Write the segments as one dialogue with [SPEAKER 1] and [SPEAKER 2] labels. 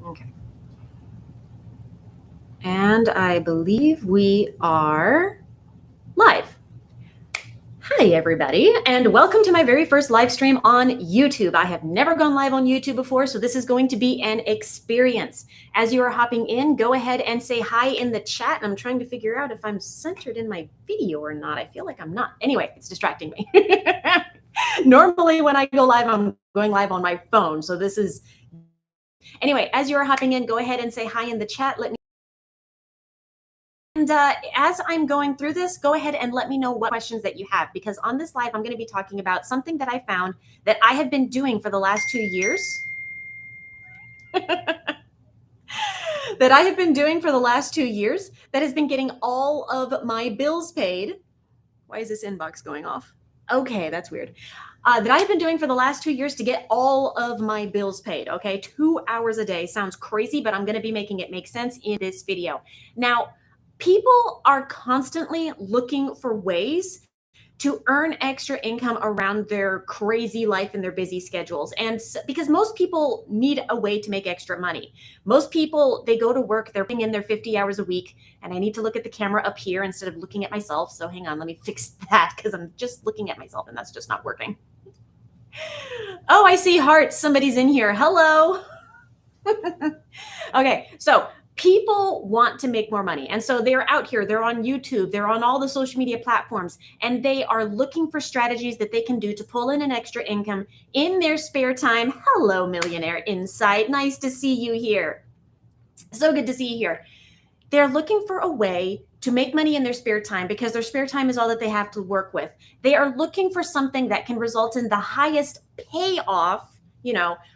[SPEAKER 1] Okay. And I believe we are live. Hi, everybody, and welcome to my very first live stream on YouTube. I have never gone live on YouTube before, so this is going to be an experience. As you are hopping in, go ahead and say hi in the chat. I'm trying to figure out if I'm centered in my video or not. I feel like I'm not. Anyway, it's distracting me. Normally, when I go live, I'm going live on my phone, so this is... Anyway, as you are hopping in, go ahead and say hi in the chat. Let me... And as I'm going through this, go ahead and let me know what questions that you have, because on this live, I'm going to be talking about something that I found that I have been doing for the last 2 years. That I have been doing for the last 2 years that has been getting all of my bills paid. Why is this inbox going off? Okay, that's weird. That I've been doing for the last 2 years to get all of my bills paid. Okay, 2 hours a day sounds crazy, but I'm going to be making it make sense in this video. Now, people are constantly looking for ways to earn extra income around their crazy life and their busy schedules. And because most people need a way to make extra money. Most people, they go to work, they're putting in their 50 hours a week, and I need to look at the camera up here instead of looking at myself. So hang on, let me fix that, because I'm just looking at myself and that's just not working. Oh, I see hearts. Somebody's in here. Hello. Okay, so people want to make more money. And so they're out here, they're on YouTube, they're on all the social media platforms, and they are looking for strategies that they can do to pull in an extra income in their spare time. Hello, Millionaire Insight. Nice to see you here. So good to see you here. They're looking for a way to make money in their spare time because their spare time is all that they have to work with. They are looking for something that can result in the highest payoff,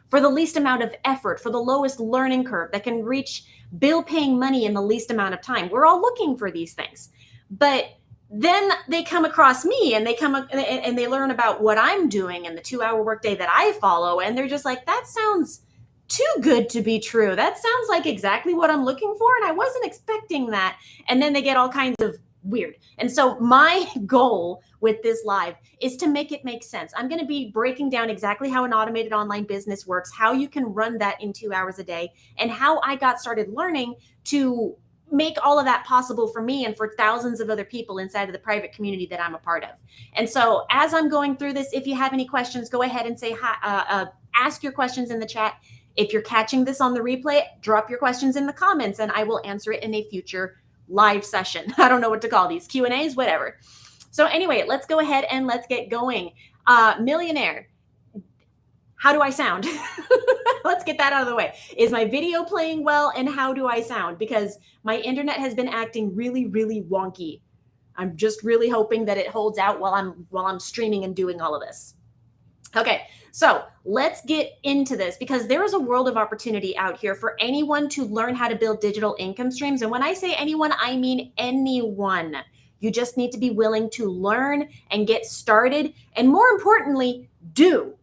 [SPEAKER 1] for the least amount of effort, for the lowest learning curve, that can reach bill paying money in the least amount of time. We're all looking for these things. But then they come across me and they learn about what I'm doing and the 2-hour workday that I follow. And they're just like, that sounds too good to be true. That sounds like exactly what I'm looking for. And I wasn't expecting that. And then they get all kinds of weird. And so my goal with this live is to make it make sense. I'm going to be breaking down exactly how an automated online business works, how you can run that in 2 hours a day, and how I got started learning to make all of that possible for me and for thousands of other people inside of the private community that I'm a part of. And so as I'm going through this, if you have any questions, go ahead and say hi, ask your questions in the chat. If you're catching this on the replay, drop your questions in the comments and I will answer it in a future live session. I don't know what to call these, Q&As, whatever. So anyway, let's go ahead and let's get going. Millionaire, how do I sound? Let's get that out of the way. Is my video playing well, and how do I sound? Because my internet has been acting really, really wonky. I'm just really hoping that it holds out while I'm streaming and doing all of this. Okay, so let's get into this, because there is a world of opportunity out here for anyone to learn how to build digital income streams. And when I say anyone, I mean anyone. You just need to be willing to learn and get started, and more importantly, do.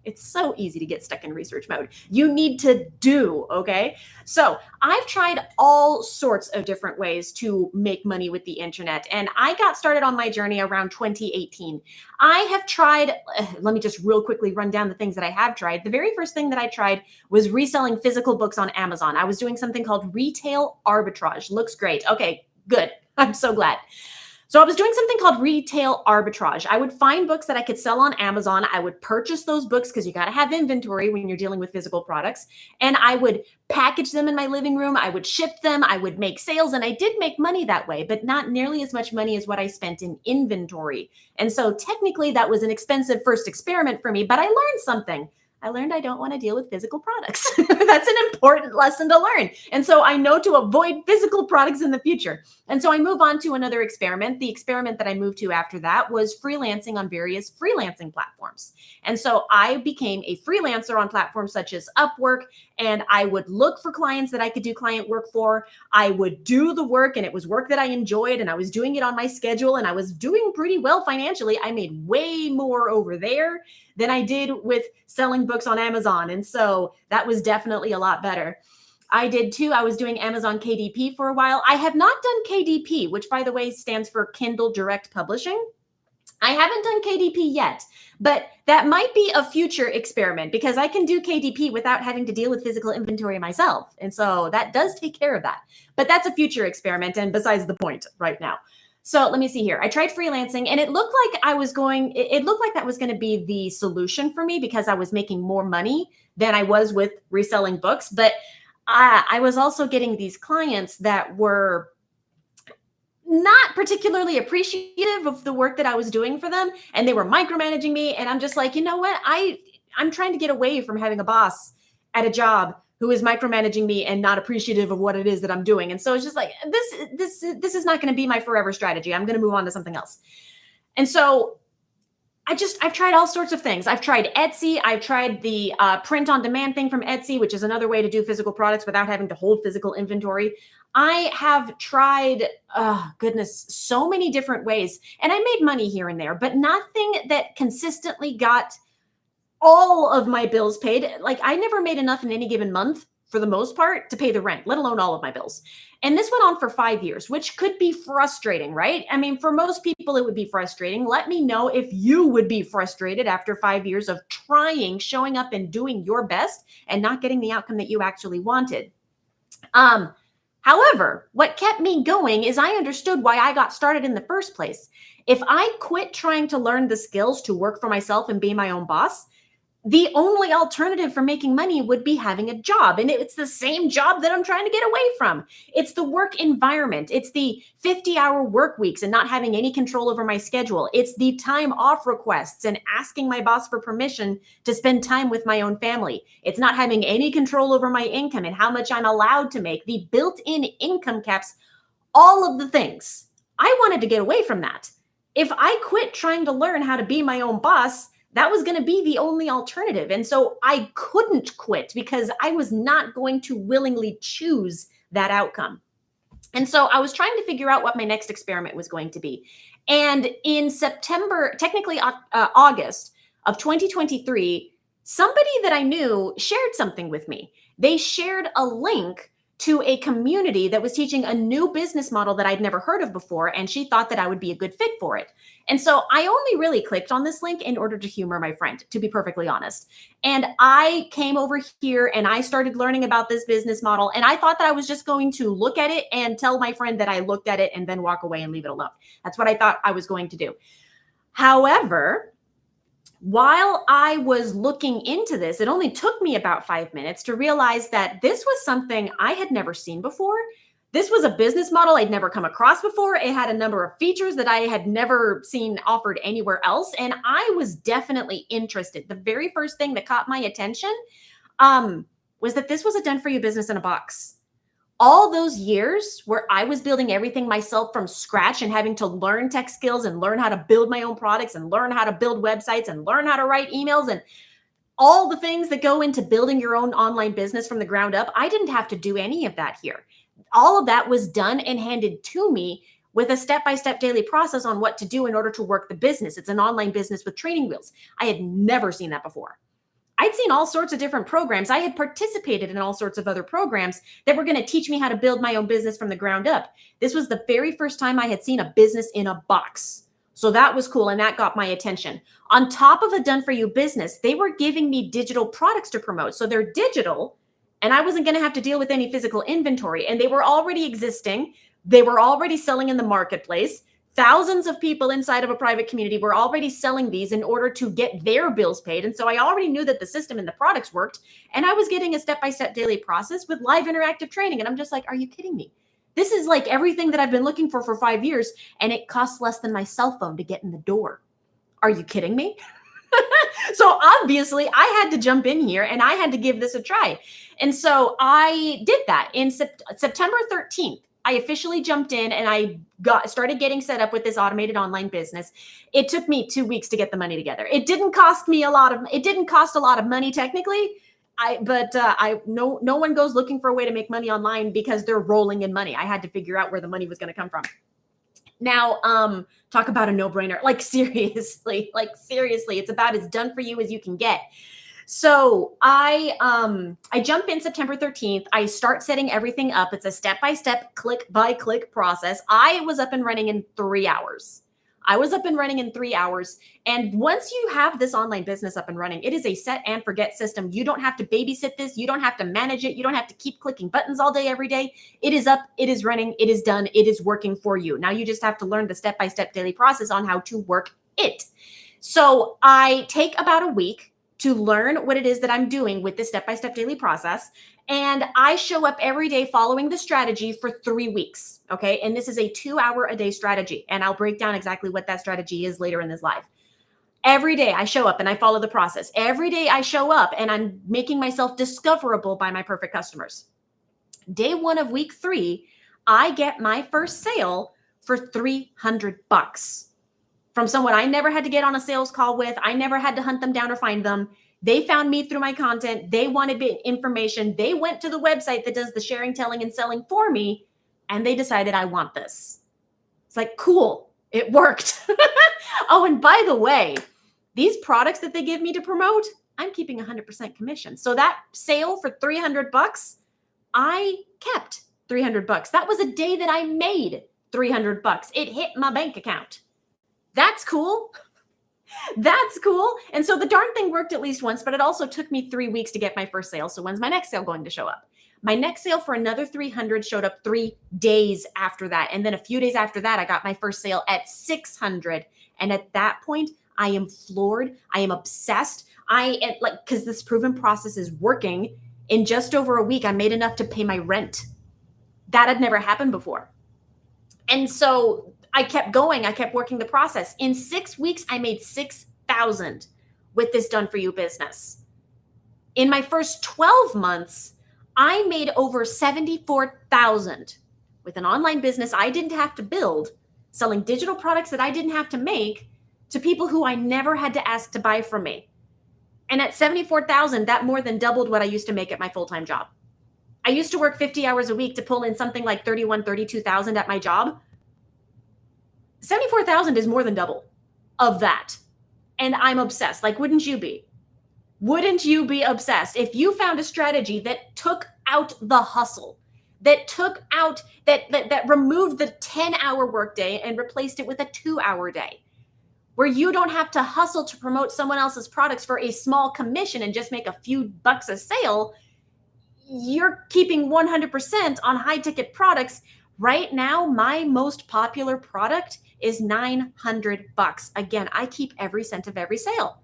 [SPEAKER 1] It's so easy to get stuck in research mode. You need to do, okay? So I've tried all sorts of different ways to make money with the internet, and I got started on my journey around 2018. I have tried, let me just real quickly run down the things that I have tried. The very first thing that I tried was reselling physical books on Amazon. I was doing something called retail arbitrage. Looks great. Okay, good. I'm so glad. So I was doing something called retail arbitrage. I would find books that I could sell on Amazon. I would purchase those books, because you got to have inventory when you're dealing with physical products. And I would package them in my living room. I would ship them. I would make sales. And I did make money that way, but not nearly as much money as what I spent in inventory. And so technically that was an expensive first experiment for me, but I learned something. I learned I don't want to deal with physical products. That's an important lesson to learn. And so I know to avoid physical products in the future. And so I move on to another experiment. The experiment that I moved to after that was freelancing on various freelancing platforms. And so I became a freelancer on platforms such as Upwork, and I would look for clients that I could do client work for. I would do the work, and it was work that I enjoyed, and I was doing it on my schedule, and I was doing pretty well financially. I made way more over there than I did with selling books on Amazon. And so that was definitely a lot better. I did too. I was doing Amazon KDP for a while. I have not done KDP, which by the way stands for Kindle Direct Publishing. I haven't done KDP yet, but that might be a future experiment because I can do KDP without having to deal with physical inventory myself. And so that does take care of that. But that's a future experiment and besides the point right now. So let me see here. I tried freelancing and it looked like it looked like that was going to be the solution for me because I was making more money than I was with reselling books. But I was also getting these clients that were not particularly appreciative of the work that I was doing for them, and they were micromanaging me, and I'm just like, you know what? I'm trying to get away from having a boss at a job who is micromanaging me and not appreciative of what it is that I'm doing. And so it's just like this is not going to be my forever strategy. I'm going to move on to something else. And so I've tried all sorts of things. I've tried Etsy. I've tried the print on demand thing from Etsy, which is another way to do physical products without having to hold physical inventory. I have tried, oh goodness, so many different ways. And I made money here and there, but nothing that consistently got all of my bills paid. Like I never made enough in any given month for the most part to pay the rent, let alone all of my bills. And this went on for 5 years, which could be frustrating, right? I mean, for most people, it would be frustrating. Let me know if you would be frustrated after 5 years of trying, showing up and doing your best and not getting the outcome that you actually wanted. However, what kept me going is I understood why I got started in the first place. If I quit trying to learn the skills to work for myself and be my own boss, the only alternative for making money would be having a job. And it's the same job that I'm trying to get away from. It's the work environment. It's the 50-hour work weeks and not having any control over my schedule. It's the time off requests and asking my boss for permission to spend time with my own family. It's not having any control over my income and how much I'm allowed to make, the built-in income caps, all of the things. I wanted to get away from that. If I quit trying to learn how to be my own boss, that was going to be the only alternative. And so I couldn't quit because I was not going to willingly choose that outcome. And so I was trying to figure out what my next experiment was going to be. And in September, technically August of 2023, somebody that I knew shared something with me. They shared a link to a community that was teaching a new business model that I'd never heard of before, and she thought that I would be a good fit for it. And so I only really clicked on this link in order to humor my friend, to be perfectly honest. And I came over here and I started learning about this business model, and I thought that I was just going to look at it and tell my friend that I looked at it and then walk away and leave it alone. That's what I thought I was going to do. However, while I was looking into this, it only took me about 5 minutes to realize that this was something I had never seen before. This was a business model I'd never come across before. It had a number of features that I had never seen offered anywhere else. And I was definitely interested. The very first thing that caught my attention was that this was a done-for-you business in a box. All those years where I was building everything myself from scratch and having to learn tech skills and learn how to build my own products and learn how to build websites and learn how to write emails and all the things that go into building your own online business from the ground up, I didn't have to do any of that here. All of that was done and handed to me with a step-by-step daily process on what to do in order to work the business. It's an online business with training wheels. I had never seen that before. I'd seen all sorts of different programs. I had participated in all sorts of other programs that were going to teach me how to build my own business from the ground up. This was the very first time I had seen a business in a box. So that was cool, and that got my attention. On top of a done-for-you business, they were giving me digital products to promote. So they're digital, and I wasn't going to have to deal with any physical inventory, and they were already existing. They were already selling in the marketplace. Thousands of people inside of a private community were already selling these in order to get their bills paid. And so I already knew that the system and the products worked. And I was getting a step-by-step daily process with live interactive training. And I'm just like, are you kidding me? This is like everything that I've been looking for 5 years. And it costs less than my cell phone to get in the door. Are you kidding me? So obviously I had to jump in here and I had to give this a try. And so I did that in September 13th. I officially jumped in and I started getting set up with this automated online business. It took me 2 weeks to get the money together. It didn't cost a lot of money technically. No one goes looking for a way to make money online because they're rolling in money. I had to figure out where the money was going to come from. Now, talk about a no-brainer. Like seriously, it's about as done for you as you can get. So I jump in September 13th. I start setting everything up. It's a step-by-step, click-by-click process. I was up and running in 3 hours. I was up and running in 3 hours. And once you have this online business up and running, it is a set and forget system. You don't have to babysit this. You don't have to manage it. You don't have to keep clicking buttons all day, every day. It is up, it is running, it is done, it is working for you. Now you just have to learn the step-by-step daily process on how to work it. So I take about a week to learn what it is that I'm doing with this step-by-step daily process. And I show up every day following the strategy for 3 weeks. Okay. And this is a 2-hour-a-day strategy. And I'll break down exactly what that strategy is later in this live. Every day I show up and I follow the process. Every day I show up and I'm making myself discoverable by my perfect customers. Day 1 of week 3, I get my first sale for $300 from someone I never had to get on a sales call with. I never had to hunt them down or find them. They found me through my content. They wanted information. They went to the website that does the sharing, telling, and selling for me, and they decided I want this. It's like, cool, it worked. Oh, and by the way, these products that they give me to promote, I'm keeping 100% commission. So that sale for $300, I kept $300. That was a day that I made $300. It hit my bank account. That's cool. That's cool. And so the darn thing worked at least once, but it also took me 3 weeks to get my first sale. So when's my next sale going to show up? My next sale for another 300 showed up 3 days after that. And then a few days after that, I got my first sale at 600. And at that point, I am floored. I am obsessed. Because this proven process is working. In just over a week, I made enough to pay my rent. That had never happened before. And so I kept going. I kept working the process. In 6 weeks, I made $6,000 with this done for you business. In my first 12 months, I made over $74,000 with an online business I didn't have to build, selling digital products that I didn't have to make to people who I never had to ask to buy from me. And at $74,000, that more than doubled what I used to make at my full-time job. I used to work 50 hours a week to pull in something like $31,000, $32,000 at my job. $74,000 is more than double of that. And I'm obsessed. Like, wouldn't you be? Wouldn't you be obsessed if you found a strategy that took out the hustle, that took out, that removed the 10-hour workday and replaced it with a 2-hour day, where you don't have to hustle to promote someone else's products for a small commission and just make a few bucks a sale? You're keeping 100% on high-ticket products. Right now, my most popular product is $900. Again, I keep every cent of every sale.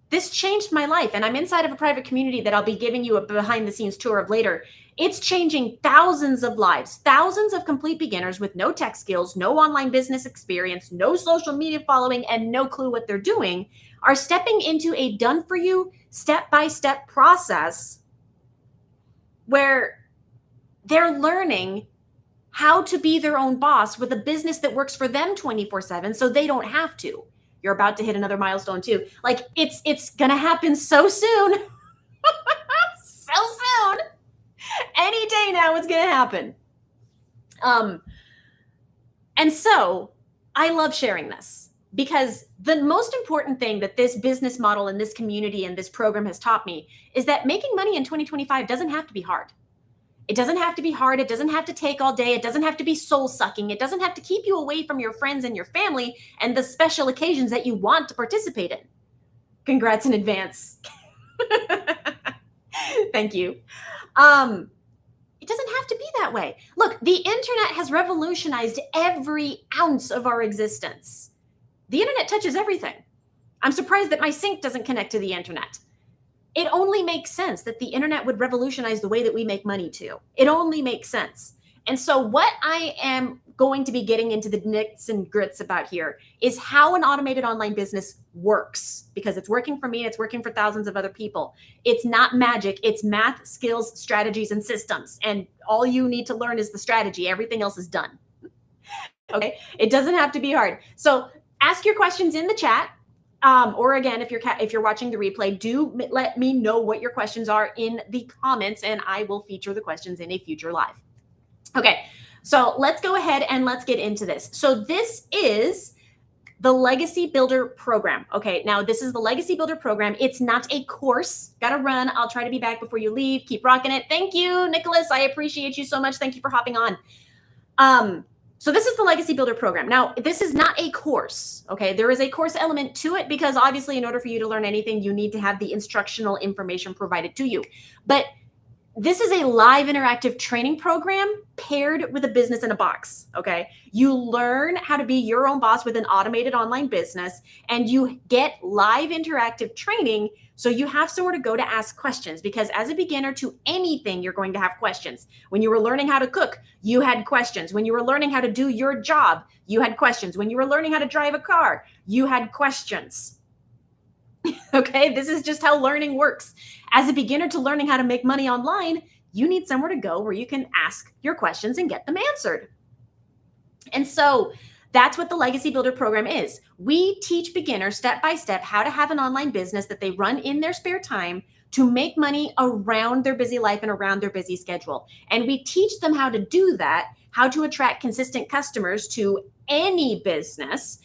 [SPEAKER 1] This changed my life, and I'm inside of a private community that I'll be giving you a behind-the-scenes tour of later. It's changing thousands of lives, thousands of complete beginners with no tech skills, no online business experience, no social media following, and no clue what they're doing, are stepping into a done-for-you, step-by-step process where they're learning how to be their own boss with a business that works for them 24/7 so they don't have to. You're about to hit another milestone too. Like, it's going to happen so soon. So soon. Any day now it's going to happen. And so I love sharing this because the most important thing that this business model and this community and this program has taught me is that making money in 2025 doesn't have to be hard. It doesn't have to be hard. It doesn't have to take all day. It doesn't have to be soul sucking. It doesn't have to keep you away from your friends and your family and the special occasions that you want to participate in. Congrats in advance. Thank you. It doesn't have to be that way. Look, the internet has revolutionized every ounce of our existence. The internet touches everything. I'm surprised that my sink doesn't connect to the internet. It only makes sense that the internet would revolutionize the way that we make money too. It only makes sense. And so what I am going to be getting into the nits and grits about here is how an automated online business works, because it's working for me and it's working for thousands of other people. It's not magic. It's math, skills, strategies, and systems. And all you need to learn is the strategy. Everything else is done. Okay. It doesn't have to be hard. So ask your questions in the chat. Or again, if you're watching the replay, do let me know what your questions are in the comments, and I will feature the questions in a future live. Okay, so let's go ahead and let's get into this. So this is the Legacy Builder program. Okay, now this is the Legacy Builder program. It's not a course. Gotta run. I'll try to be back before you leave. Keep rocking it. Thank you, Nicholas. I appreciate you so much. Thank you for hopping on. So this is the Legacy Builder program. Now, this is not a course, okay? There is a course element to it because obviously in order for you to learn anything, you need to have the instructional information provided to you. But this is a live interactive training program paired with a business in a box, okay? You learn how to be your own boss with an automated online business, and you get live interactive training so you have somewhere to go to ask questions, because as a beginner to anything, you're going to have questions. When you were learning how to cook, you had questions. When you were learning how to do your job, you had questions. When you were learning how to drive a car, you had questions. Okay, this is just how learning works. As a beginner to learning how to make money online, you need somewhere to go where you can ask your questions and get them answered. And so that's what the Legacy Builder program is. We teach beginners step by step how to have an online business that they run in their spare time to make money around their busy life and around their busy schedule. And we teach them how to do that, how to attract consistent customers to any business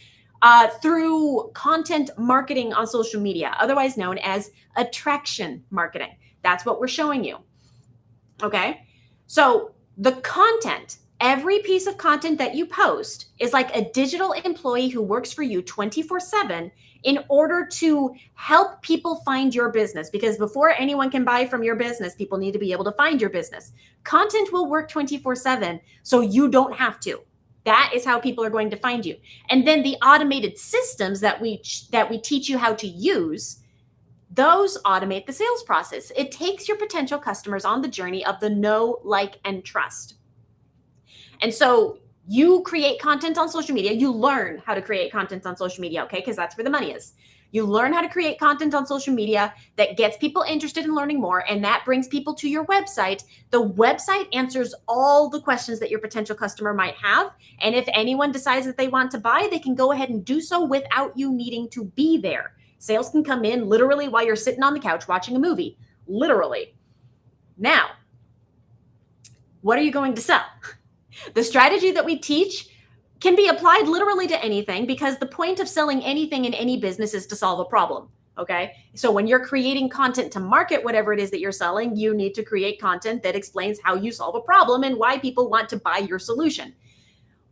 [SPEAKER 1] through content marketing on social media, otherwise known as attraction marketing. That's what we're showing you. Okay. So the content, every piece of content that you post is like a digital employee who works for you 24/7 in order to help people find your business. Because before anyone can buy from your business, people need to be able to find your business. Content will work 24/7, so you don't have to. That is how people are going to find you. And then the automated systems that we teach you how to use, those automate the sales process. It takes your potential customers on the journey of the know, like, and trust. And so you create content on social media. You learn how to create content on social media, okay? Because that's where the money is. You learn how to create content on social media that gets people interested in learning more, and that brings people to your website. The website answers all the questions that your potential customer might have. And if anyone decides that they want to buy, they can go ahead and do so without you needing to be there. Sales can come in literally while you're sitting on the couch watching a movie, literally. Now, what are you going to sell? The strategy that we teach can be applied literally to anything, because the point of selling anything in any business is to solve a problem. Okay. So when you're creating content to market whatever it is that you're selling, you need to create content that explains how you solve a problem and why people want to buy your solution.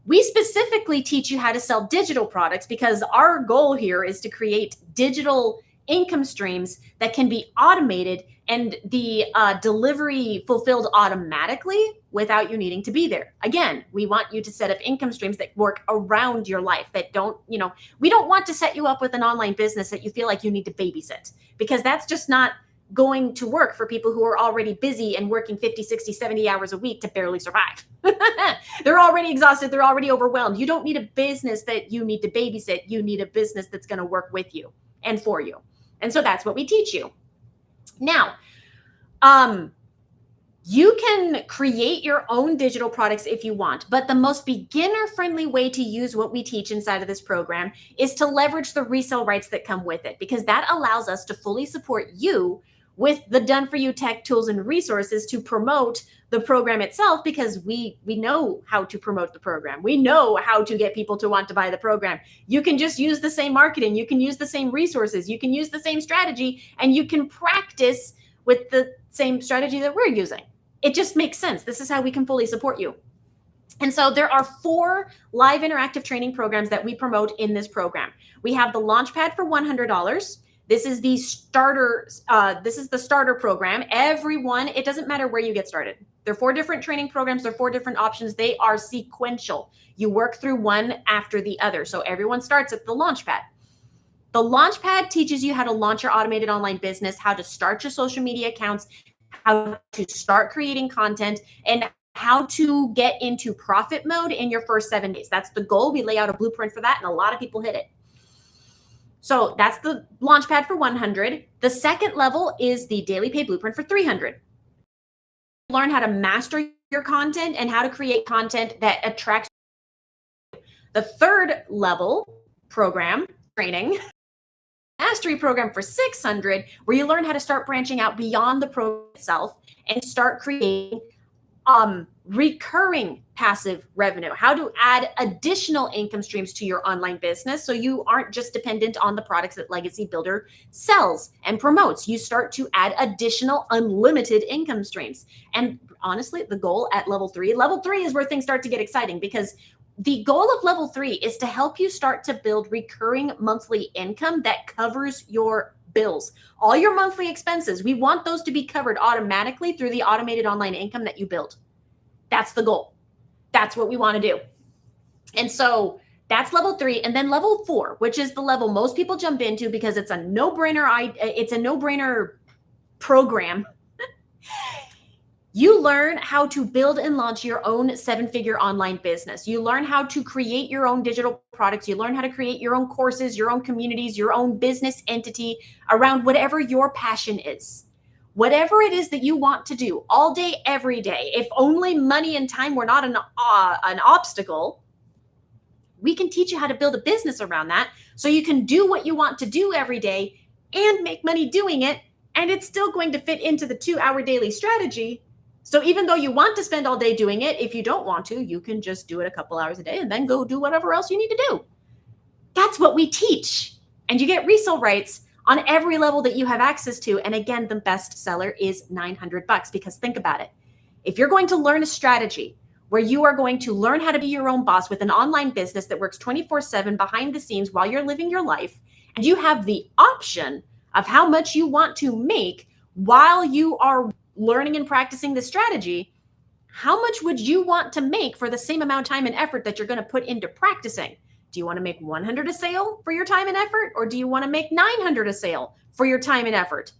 [SPEAKER 1] We specifically teach you how to sell digital products because our goal here is to create digital income streams that can be automated and the delivery fulfilled automatically without you needing to be there. Again, we want you to set up income streams that work around your life, that don't, we don't want to set you up with an online business that you feel like you need to babysit, because that's just not going to work for people who are already busy and working 50, 60, 70 hours a week to barely survive. They're already exhausted. They're already overwhelmed. You don't need a business that you need to babysit. You need a business that's going to work with you and for you. And so that's what we teach you. Now, you can create your own digital products if you want, but the most beginner-friendly way to use what we teach inside of this program is to leverage the resale rights that come with it, because that allows us to fully support you with the done-for-you tech tools and resources to promote the program itself, because we know how to promote the program. We know how to get people to want to buy the program. You can just use the same marketing. You can use the same resources. You can use the same strategy, and you can practice with the same strategy that we're using. It just makes sense. This is how we can fully support you. And so there are 4 live interactive training programs that we promote in this program. We have the Launchpad for $100. This is the starter. This is the starter program. Everyone, it doesn't matter where you get started. There are 4 different training programs. There are 4 different options. They are sequential. You work through one after the other. So everyone starts at the Launchpad. The Launchpad teaches you how to launch your automated online business, how to start your social media accounts, how to start creating content, and how to get into profit mode in your first 7 days. That's the goal. We lay out a blueprint for that, and a lot of people hit it. So that's the Launchpad for $100. The second level is the Daily Pay Blueprint for $300. Learn how to master your content and how to create content that attracts. The third level program, training, mastery program for $600, where you learn how to start branching out beyond the program itself and start creating recurring passive revenue, how to add additional income streams to your online business so you aren't just dependent on the products that Legacy Builder sells and promotes. You start to add additional unlimited income streams. And honestly, the goal at level 3 is where things start to get exciting, because the goal of level 3 is to help you start to build recurring monthly income that covers your bills, all your monthly expenses. We want those to be covered automatically through the automated online income that you build. That's the goal. That's what we want to do. And so that's level 3. And then level 4, which is the level most people jump into because it's a no-brainer. It's a no-brainer program. You learn how to build and launch your own 7-figure online business. You learn how to create your own digital products. You learn how to create your own courses, your own communities, your own business entity around whatever your passion is. Whatever it is that you want to do all day, every day. If only money and time were not an obstacle, we can teach you how to build a business around that so you can do what you want to do every day and make money doing it. And it's still going to fit into the 2-hour daily strategy. So even though you want to spend all day doing it, if you don't want to, you can just do it a couple hours a day and then go do whatever else you need to do. That's what we teach. And you get resale rights on every level that you have access to. And again, the best seller is $900 because think about it. If you're going to learn a strategy where you are going to learn how to be your own boss with an online business that works 24/7 behind the scenes while you're living your life, and you have the option of how much you want to make while you are learning and practicing the strategy, how much would you want to make for the same amount of time and effort that you're going to put into practicing? Do you want to make 100 a sale for your time and effort, or do you want to make 900 a sale for your time and effort?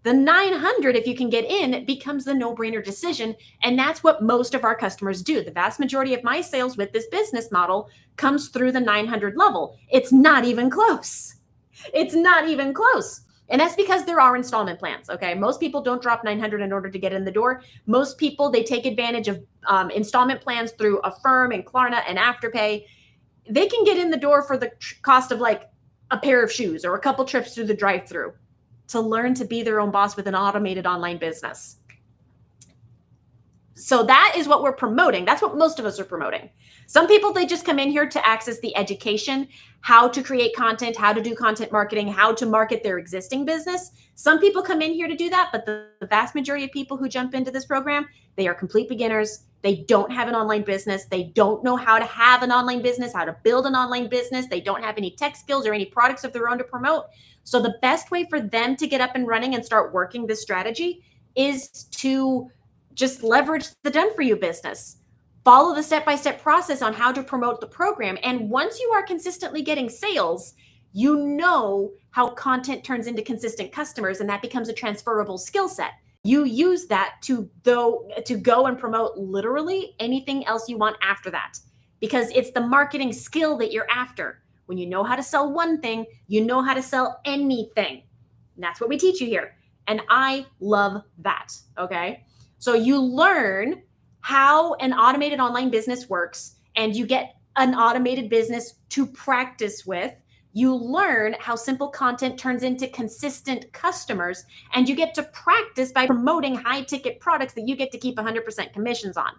[SPEAKER 1] The 900, if you can get in, becomes the no-brainer decision. And that's what most of our customers do. The vast majority of my sales with this business model comes through the 900 level. It's not even close. It's not even close. And that's because there are installment plans, okay? Most people don't drop 900 in order to get in the door. Most people, they take advantage of installment plans through Affirm and Klarna and Afterpay. They can get in the door for the cost of like a pair of shoes or a couple trips through the drive-through to learn to be their own boss with an automated online business. So that is what we're promoting. That's what most of us are promoting. Some people, they just come in here to access the education, how to create content, how to do content marketing, how to market their existing business. Some people come in here to do that, but the vast majority of people who jump into this program, they are complete beginners. They don't have an online business. They don't know how to have an online business, how to build an online business. They don't have any tech skills or any products of their own to promote. So the best way for them to get up and running and start working this strategy is to just leverage the done for you business. Follow the step-by-step process on how to promote the program. And once you are consistently getting sales, you know how content turns into consistent customers, and that becomes a transferable skill set. You use that to go and promote literally anything else you want after that, because it's the marketing skill that you're after. When you know how to sell one thing, you know how to sell anything. And that's what we teach you here. And I love that, okay? So you learn how an automated online business works, and you get an automated business to practice with. You learn how simple content turns into consistent customers, and you get to practice by promoting high-ticket products that you get to keep 100% commissions on.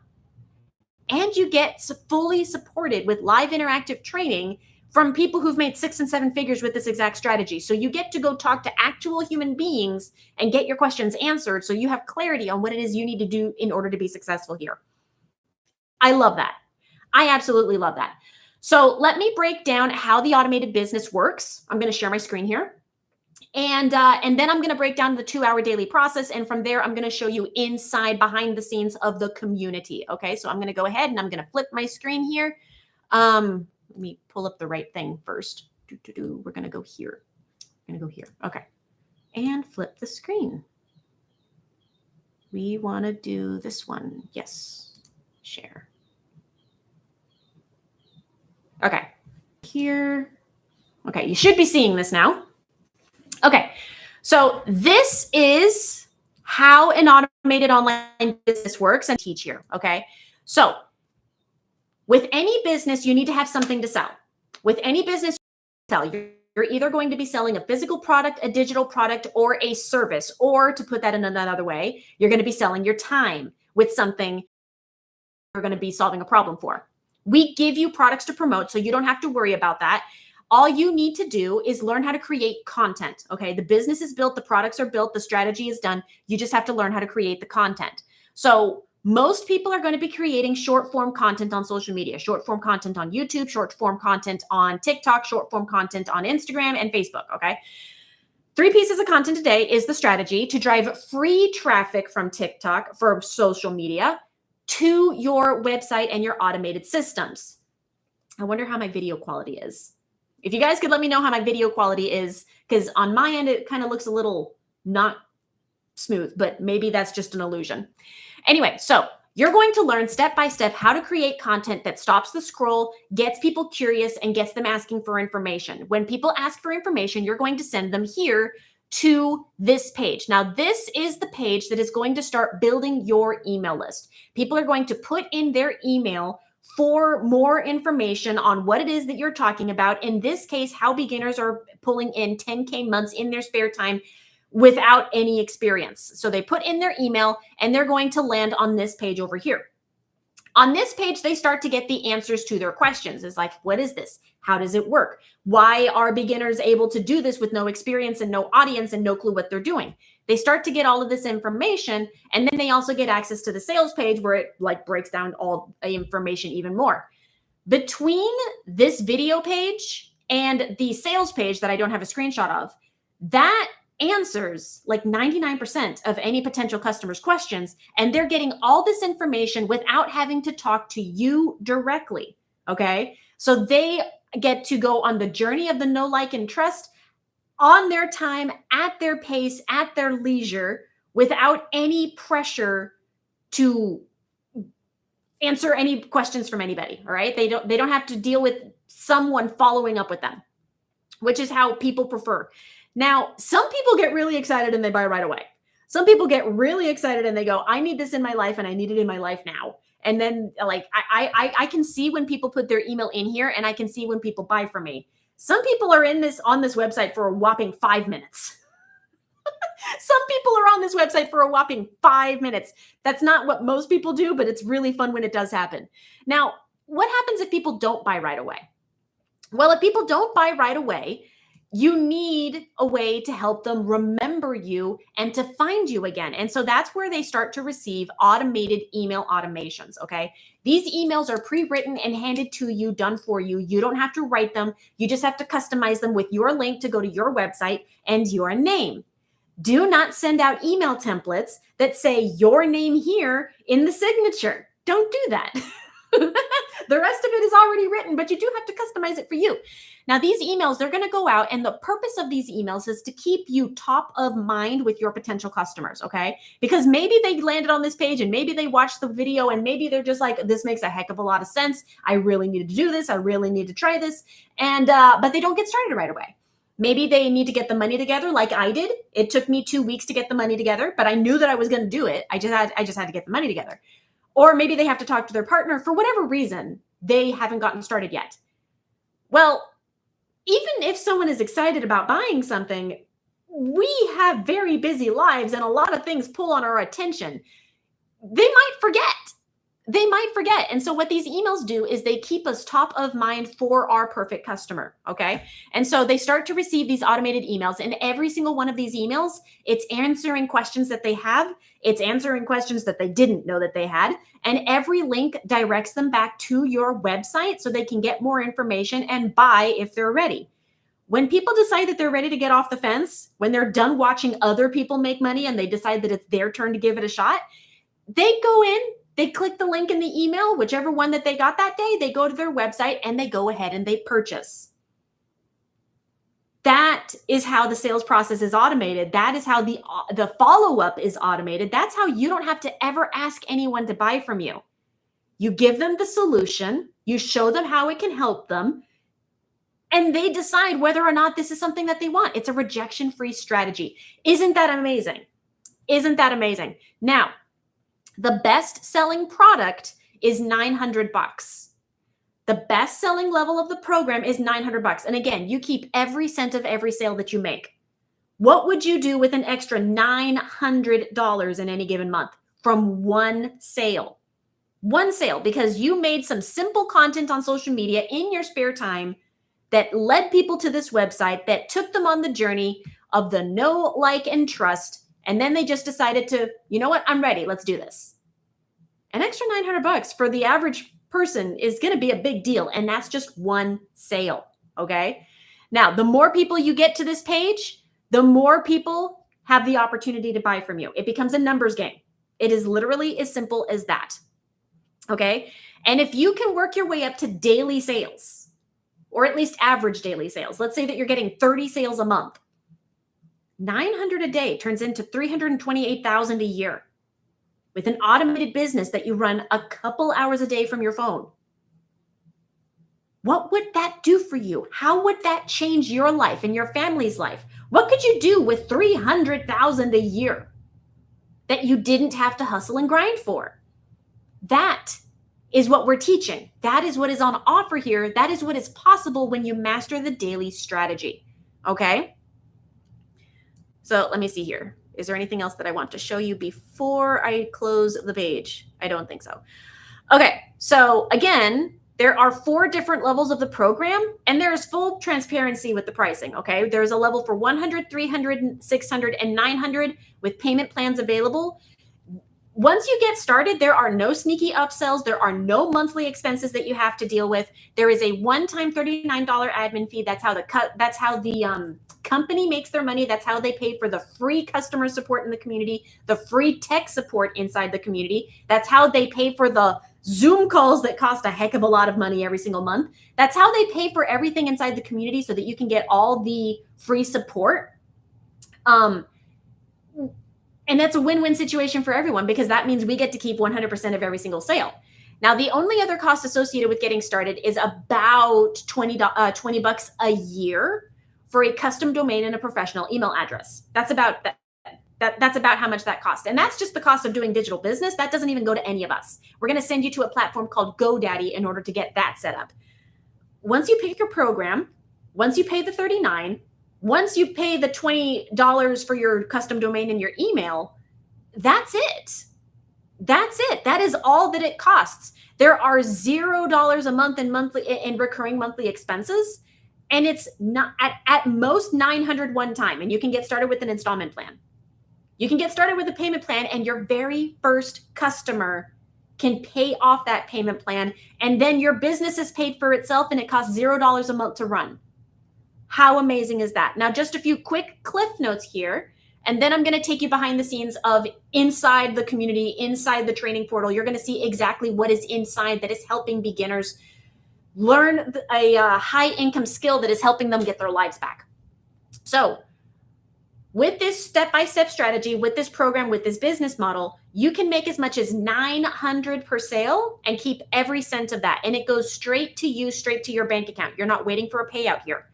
[SPEAKER 1] And you get fully supported with live interactive training from people who've made 6 and 7 figures with this exact strategy. So you get to go talk to actual human beings and get your questions answered, so you have clarity on what it is you need to do in order to be successful here. I love that. I absolutely love that. So let me break down how the automated business works. I'm going to share my screen here. And then I'm going to break down the 2-hour daily process. And from there, I'm going to show you inside, behind the scenes of the community. Okay, so I'm going to go ahead and I'm going to flip my screen here. Let me pull up the right thing first. We're going to go here. We're going to go here. Okay. And flip the screen. We want to do this one. Yes. Share. Okay. Here. Okay. You should be seeing this now. Okay. So this is how an automated online business works and teach here. Okay. So with any business, you need to have something to sell. With any business, you're either going to be selling a physical product, a digital product, or a service. Or to put that in another way, you're going to be selling your time with something you're going to be solving a problem for. We give you products to promote, so you don't have to worry about that. All you need to do is learn how to create content. Okay, the business is built, the products are built, the strategy is done. You just have to learn how to create the content. So Most people are going to be creating short form content on social media, short form content on YouTube, short form content on TikTok, short form content on Instagram and Facebook. Okay. 3 pieces of content a day is the strategy to drive free traffic from TikTok, from social media, to your website and your automated systems. I wonder how my video quality is. If you guys could let me know how my video quality is, because on my end, it kind of looks a little not smooth, but maybe that's just an illusion. Anyway, so you're going to learn step by step how to create content that stops the scroll, gets people curious, and gets them asking for information. When people ask for information, you're going to send them here to this page. Now, this is the page that is going to start building your email list. People are going to put in their email for more information on what it is that you're talking about. In this case, how beginners are pulling in 10K months in their spare time without any experience. So they put in their email and they're going to land on this page over here. On this page, they start to get the answers to their questions. It's like, what is this? How does it work? Why are beginners able to do this with no experience and no audience and no clue what they're doing? They start to get all of this information, and then they also get access to the sales page where it like breaks down all the information even more. Between this video page and the sales page that I don't have a screenshot of, that answers like 99% of any potential customer's questions, and they're getting all this information without having to talk to you directly. Okay. So they get to go on the journey of the know, like, and trust on their time, at their pace, at their leisure, without any pressure to answer any questions from anybody. All right. They don't have to deal with someone following up with them, which is how people prefer. Now, some people get really excited and they buy right away. Some people get really excited and they go, I need this in my life and I need it in my life now. And then like, I can see when people put their email in here and I can see when people buy from me. Some people are on this website for a whopping 5 minutes. Some people are on this website for a whopping 5 minutes. That's not what most people do, but it's really fun when it does happen. Now, what happens if people don't buy right away? Well, if people don't buy right away, you need a way to help them remember you and to find you again. And so that's where they start to receive automated email automations, okay? These emails are pre-written and handed to you, done for you. You don't have to write them. You just have to customize them with your link to go to your website and your name. Do not send out email templates that say your name here in the signature. Don't do that. The rest of it is already written, but you do have to customize it for you. Now, these emails, they're going to go out, and the purpose of these emails is to keep you top of mind with your potential customers, okay? Because maybe they landed on this page and maybe they watched the video and maybe they're just like, this makes a heck of a lot of sense. I really need to do this. I really need to try this. And, but they don't get started right away. Maybe they need to get the money together like I did. It took me 2 weeks to get the money together, but I knew that I was going to do it. I just had to get the money together. Or maybe they have to talk to their partner for whatever reason. They haven't gotten started yet. Well, even if someone is excited about buying something, we have very busy lives and a lot of things pull on our attention. They might forget. And so what these emails do is they keep us top of mind for our perfect customer, okay? And so they start to receive these automated emails, and every single one of these emails, it's answering questions that they have. It's answering questions that they didn't know that they had. And every link directs them back to your website so they can get more information and buy if they're ready. When people decide that they're ready to get off the fence, when they're done watching other people make money and they decide that it's their turn to give it a shot, they go in, they click the link in the email, whichever one that they got that day, they go to their website and they go ahead and they purchase. That is how the sales process is automated. That is how the follow-up is automated. That's how you don't have to ever ask anyone to buy from you. You give them the solution, you show them how it can help them, and they decide whether or not this is something that they want. It's a rejection-free strategy. Isn't that amazing? Isn't that amazing? Now, the best-selling product is $900. The best-selling level of the program is $900. And again, you keep every cent of every sale that you make. What would you do with an extra $900 in any given month from one sale? One sale, because you made some simple content on social media in your spare time that led people to this website, that took them on the journey of the know, like, and trust. And then they just decided to, you know what, I'm ready. Let's do this. An extra $900 for the average person is going to be a big deal. And that's just one sale. Okay. Now, the more people you get to this page, the more people have the opportunity to buy from you. It becomes a numbers game. It is literally as simple as that. Okay. And if you can work your way up to daily sales, or at least average daily sales, let's say that you're getting 30 sales a month, 900 a day turns into 328,000 a year with an automated business that you run a couple hours a day from your phone. What would that do for you? How would that change your life and your family's life? What could you do with 300,000 a year that you didn't have to hustle and grind for? That is what we're teaching. That is what is on offer here. That is what is possible when you master the daily strategy. Okay? So let me see here. Is there anything else that I want to show you before I close the page? I don't think so. Okay, so again, there are 4 different levels of the program, and there's full transparency with the pricing, okay? There's a level for 100, 300, 600, and 900 with payment plans available. Once you get started, there are no sneaky upsells. There are no monthly expenses that you have to deal with. There is a one-time $39 admin fee. That's how the company makes their money. That's how they pay for the free customer support in the community, the free tech support inside the community. That's how they pay for the Zoom calls that cost a heck of a lot of money every single month. That's how they pay for everything inside the community so that you can get all the free support. And that's a win-win situation for everyone because that means we get to keep 100% of every single sale. Now, the only other cost associated with getting started is about $20 a year for a custom domain and a professional email address. That's about that's about how much that costs. And that's just the cost of doing digital business. That doesn't even go to any of us. We're going to send you to a platform called GoDaddy in order to get that set up. Once you pick your program, once you pay the $39, once you pay the $20 for your custom domain and your email, that's it. That's it. That is all that it costs. There are $0 a month in recurring monthly expenses. And it's not at most 900 one time. And you can get started with an installment plan. You can get started with a payment plan and your very first customer can pay off that payment plan. And then your business is paid for itself and it costs $0 a month to run. How amazing is that? Now, just a few quick cliff notes here, and then I'm going to take you behind the scenes of inside the community, inside the training portal. You're going to see exactly what is inside that is helping beginners learn a high income skill that is helping them get their lives back. So with this step-by-step strategy, with this program, with this business model, you can make as much as $900 per sale and keep every cent of that. And it goes straight to you, straight to your bank account. You're not waiting for a payout here.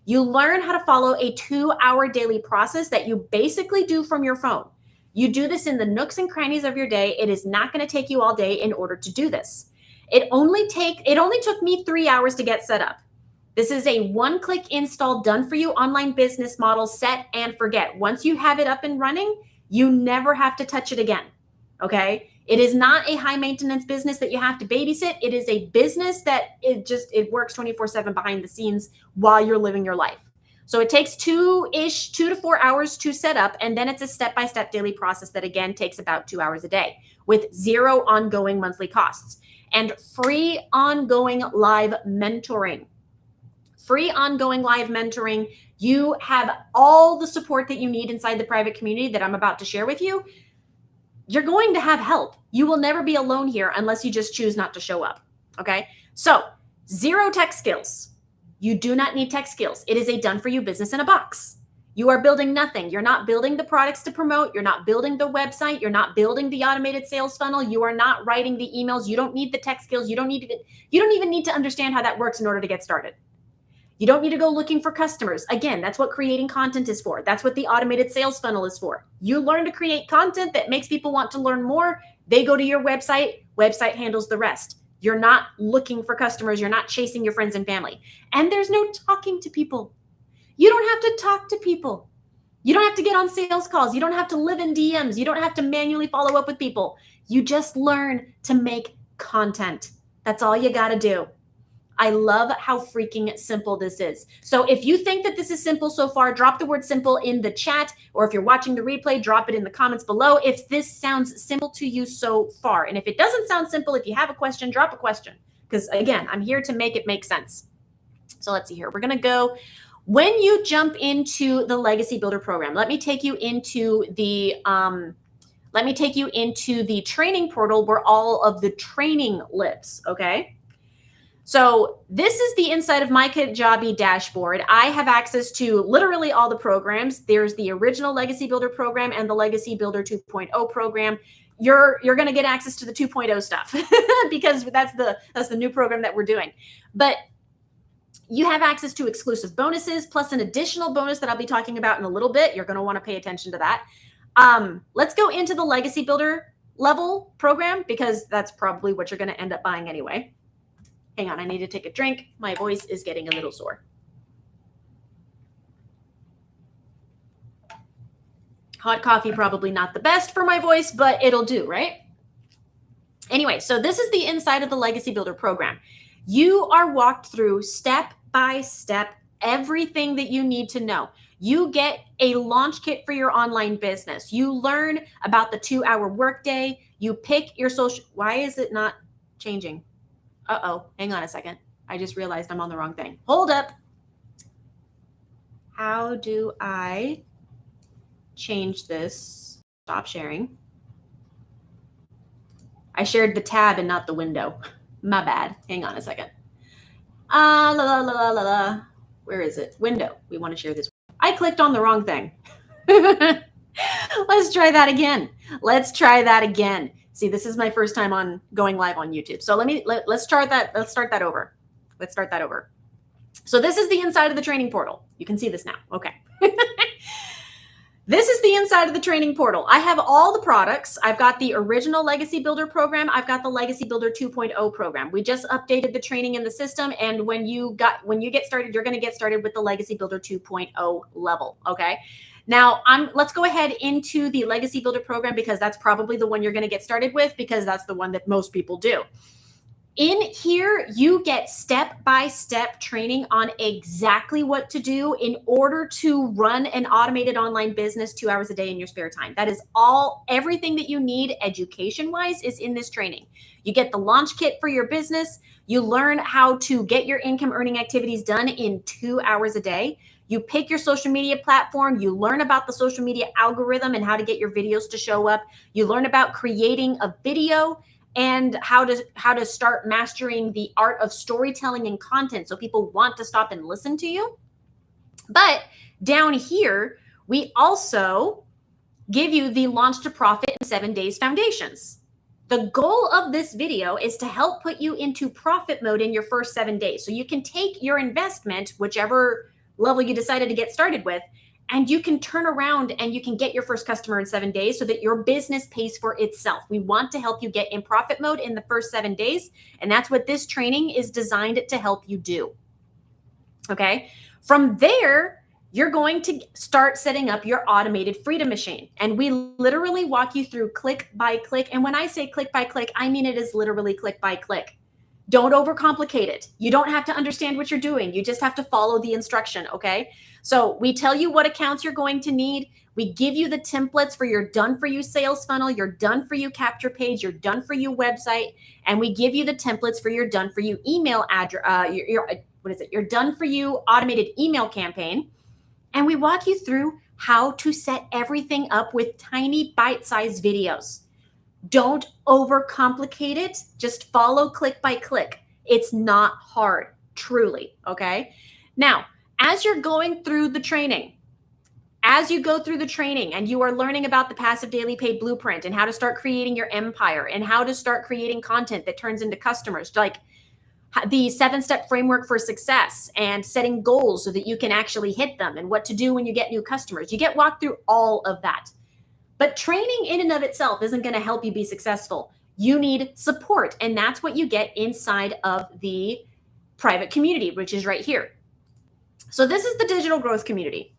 [SPEAKER 1] You learn how to follow a 2-hour daily process that you basically do from your phone. You do this in the nooks and crannies of your day. It is not going to take you all day in order to do this. It only took me 3 hours to get set up. This is a one-click install done for you online business model, set and forget. Once you have it up and running, you never have to touch it again. Okay? It is not a high maintenance business that you have to babysit. It is a business that it works 24/7 behind the scenes while you're living your life. So it takes 2 to 4 hours to set up. And then it's a step-by-step daily process that again takes about 2 hours a day with 0 ongoing monthly costs and free ongoing live mentoring. Free ongoing live mentoring. You have all the support that you need inside the private community that I'm about to share with you. You're going to have help. You will never be alone here unless you just choose not to show up. Okay. So 0 tech skills. You do not need tech skills. It is a done for you business in a box. You are building nothing. You're not building the products to promote. You're not building the website. You're not building the automated sales funnel. You are not writing the emails. You don't need the tech skills. You don't even need to understand how that works in order to get started. You don't need to go looking for customers. Again, that's what creating content is for. That's what the automated sales funnel is for. You learn to create content that makes people want to learn more. They go to your website. Website handles the rest. You're not looking for customers. You're not chasing your friends and family. And there's no talking to people. You don't have to talk to people. You don't have to get on sales calls. You don't have to live in DMs. You don't have to manually follow up with people. You just learn to make content. That's all you got to do. I love how freaking simple this is. So if you think that this is simple so far, drop the word simple in the chat, or if you're watching the replay, drop it in the comments below if this sounds simple to you so far. And if it doesn't sound simple, if you have a question, drop a question. Because again, I'm here to make it make sense. So let's see here. We're going to go, when you jump into the Legacy Builder program, let me take you into the training portal where all of the training lives, okay? So this is the inside of my Kajabi dashboard. I have access to literally all the programs. There's the original Legacy Builder program and the Legacy Builder 2.0 program. You're going to get access to the 2.0 stuff because that's the new program that we're doing. But you have access to exclusive bonuses plus an additional bonus that I'll be talking about in a little bit. You're going to want to pay attention to that. Let's go into the Legacy Builder level program because that's probably what you're going to end up buying anyway. Hang on, I need to take a drink. My voice is getting a little sore. Hot coffee, probably not the best for my voice, but it'll do, right? Anyway, so this is the inside of the Legacy Builder program. You are walked through step by step everything that you need to know. You get a launch kit for your online business. You learn about the 2-hour workday. You pick your social. Why is it not changing? Uh-oh, hang on a second. I just realized I'm on the wrong thing. Hold up. How do I change this? Stop sharing. I shared the tab and not the window. My bad. Hang on a second. Where is it? Window. We want to share this. I clicked on the wrong thing. Let's try that again. Let's try that again. See, this is my first time on going live on YouTube. So let's start that over. Let's start that over. So this is the inside of the training portal. You can see this now. Okay. This is the inside of the training portal. I have all the products. I've got the original Legacy Builder program. I've got the Legacy Builder 2.0 program. We just updated the training in the system. And when you get started, you're going to get started with the Legacy Builder 2.0 level. Okay. Now, let's go ahead into the Legacy Builder program because that's probably the one you're going to get started with because that's the one that most people do. In here, you get step-by-step training on exactly what to do in order to run an automated online business 2 hours a day in your spare time. That is everything that you need education-wise is in this training. You get the launch kit for your business. You learn how to get your income earning activities done in 2 hours a day. You pick your social media platform. You learn about the social media algorithm and how to get your videos to show up. You learn about creating a video and how to start mastering the art of storytelling and content so people want to stop and listen to you. But down here, we also give you the Launch to Profit in 7 Days foundations. The goal of this video is to help put you into profit mode in your first 7 days. So you can take your investment, whichever level you decided to get started with, and you can turn around and you can get your first customer in 7 days so that your business pays for itself. We want to help you get in profit mode in the first 7 days. And that's what this training is designed to help you do. Okay. From there, you're going to start setting up your automated freedom machine. And we literally walk you through click by click. And when I say click by click, I mean it is literally click by click. Don't overcomplicate it. You don't have to understand what you're doing. You just have to follow the instruction, okay? So we tell you what accounts you're going to need. We give you the templates for your done-for-you sales funnel, your done-for-you capture page, your done-for-you website, and we give you the templates for your done-for-you email address, your done-for-you automated email campaign. And we walk you through how to set everything up with tiny bite-sized videos. Don't overcomplicate it. Just follow click by click. It's not hard, truly, okay? Now, as you're going through the training, as you go through the training and you are learning about the passive daily paid blueprint and how to start creating your empire and how to start creating content that turns into customers, like the 7-step framework for success and setting goals so that you can actually hit them and what to do when you get new customers, you get walked through all of that. But training in and of itself isn't going to help you be successful. You need support, and that's what you get inside of the private community, which is right here. So this is the digital growth community.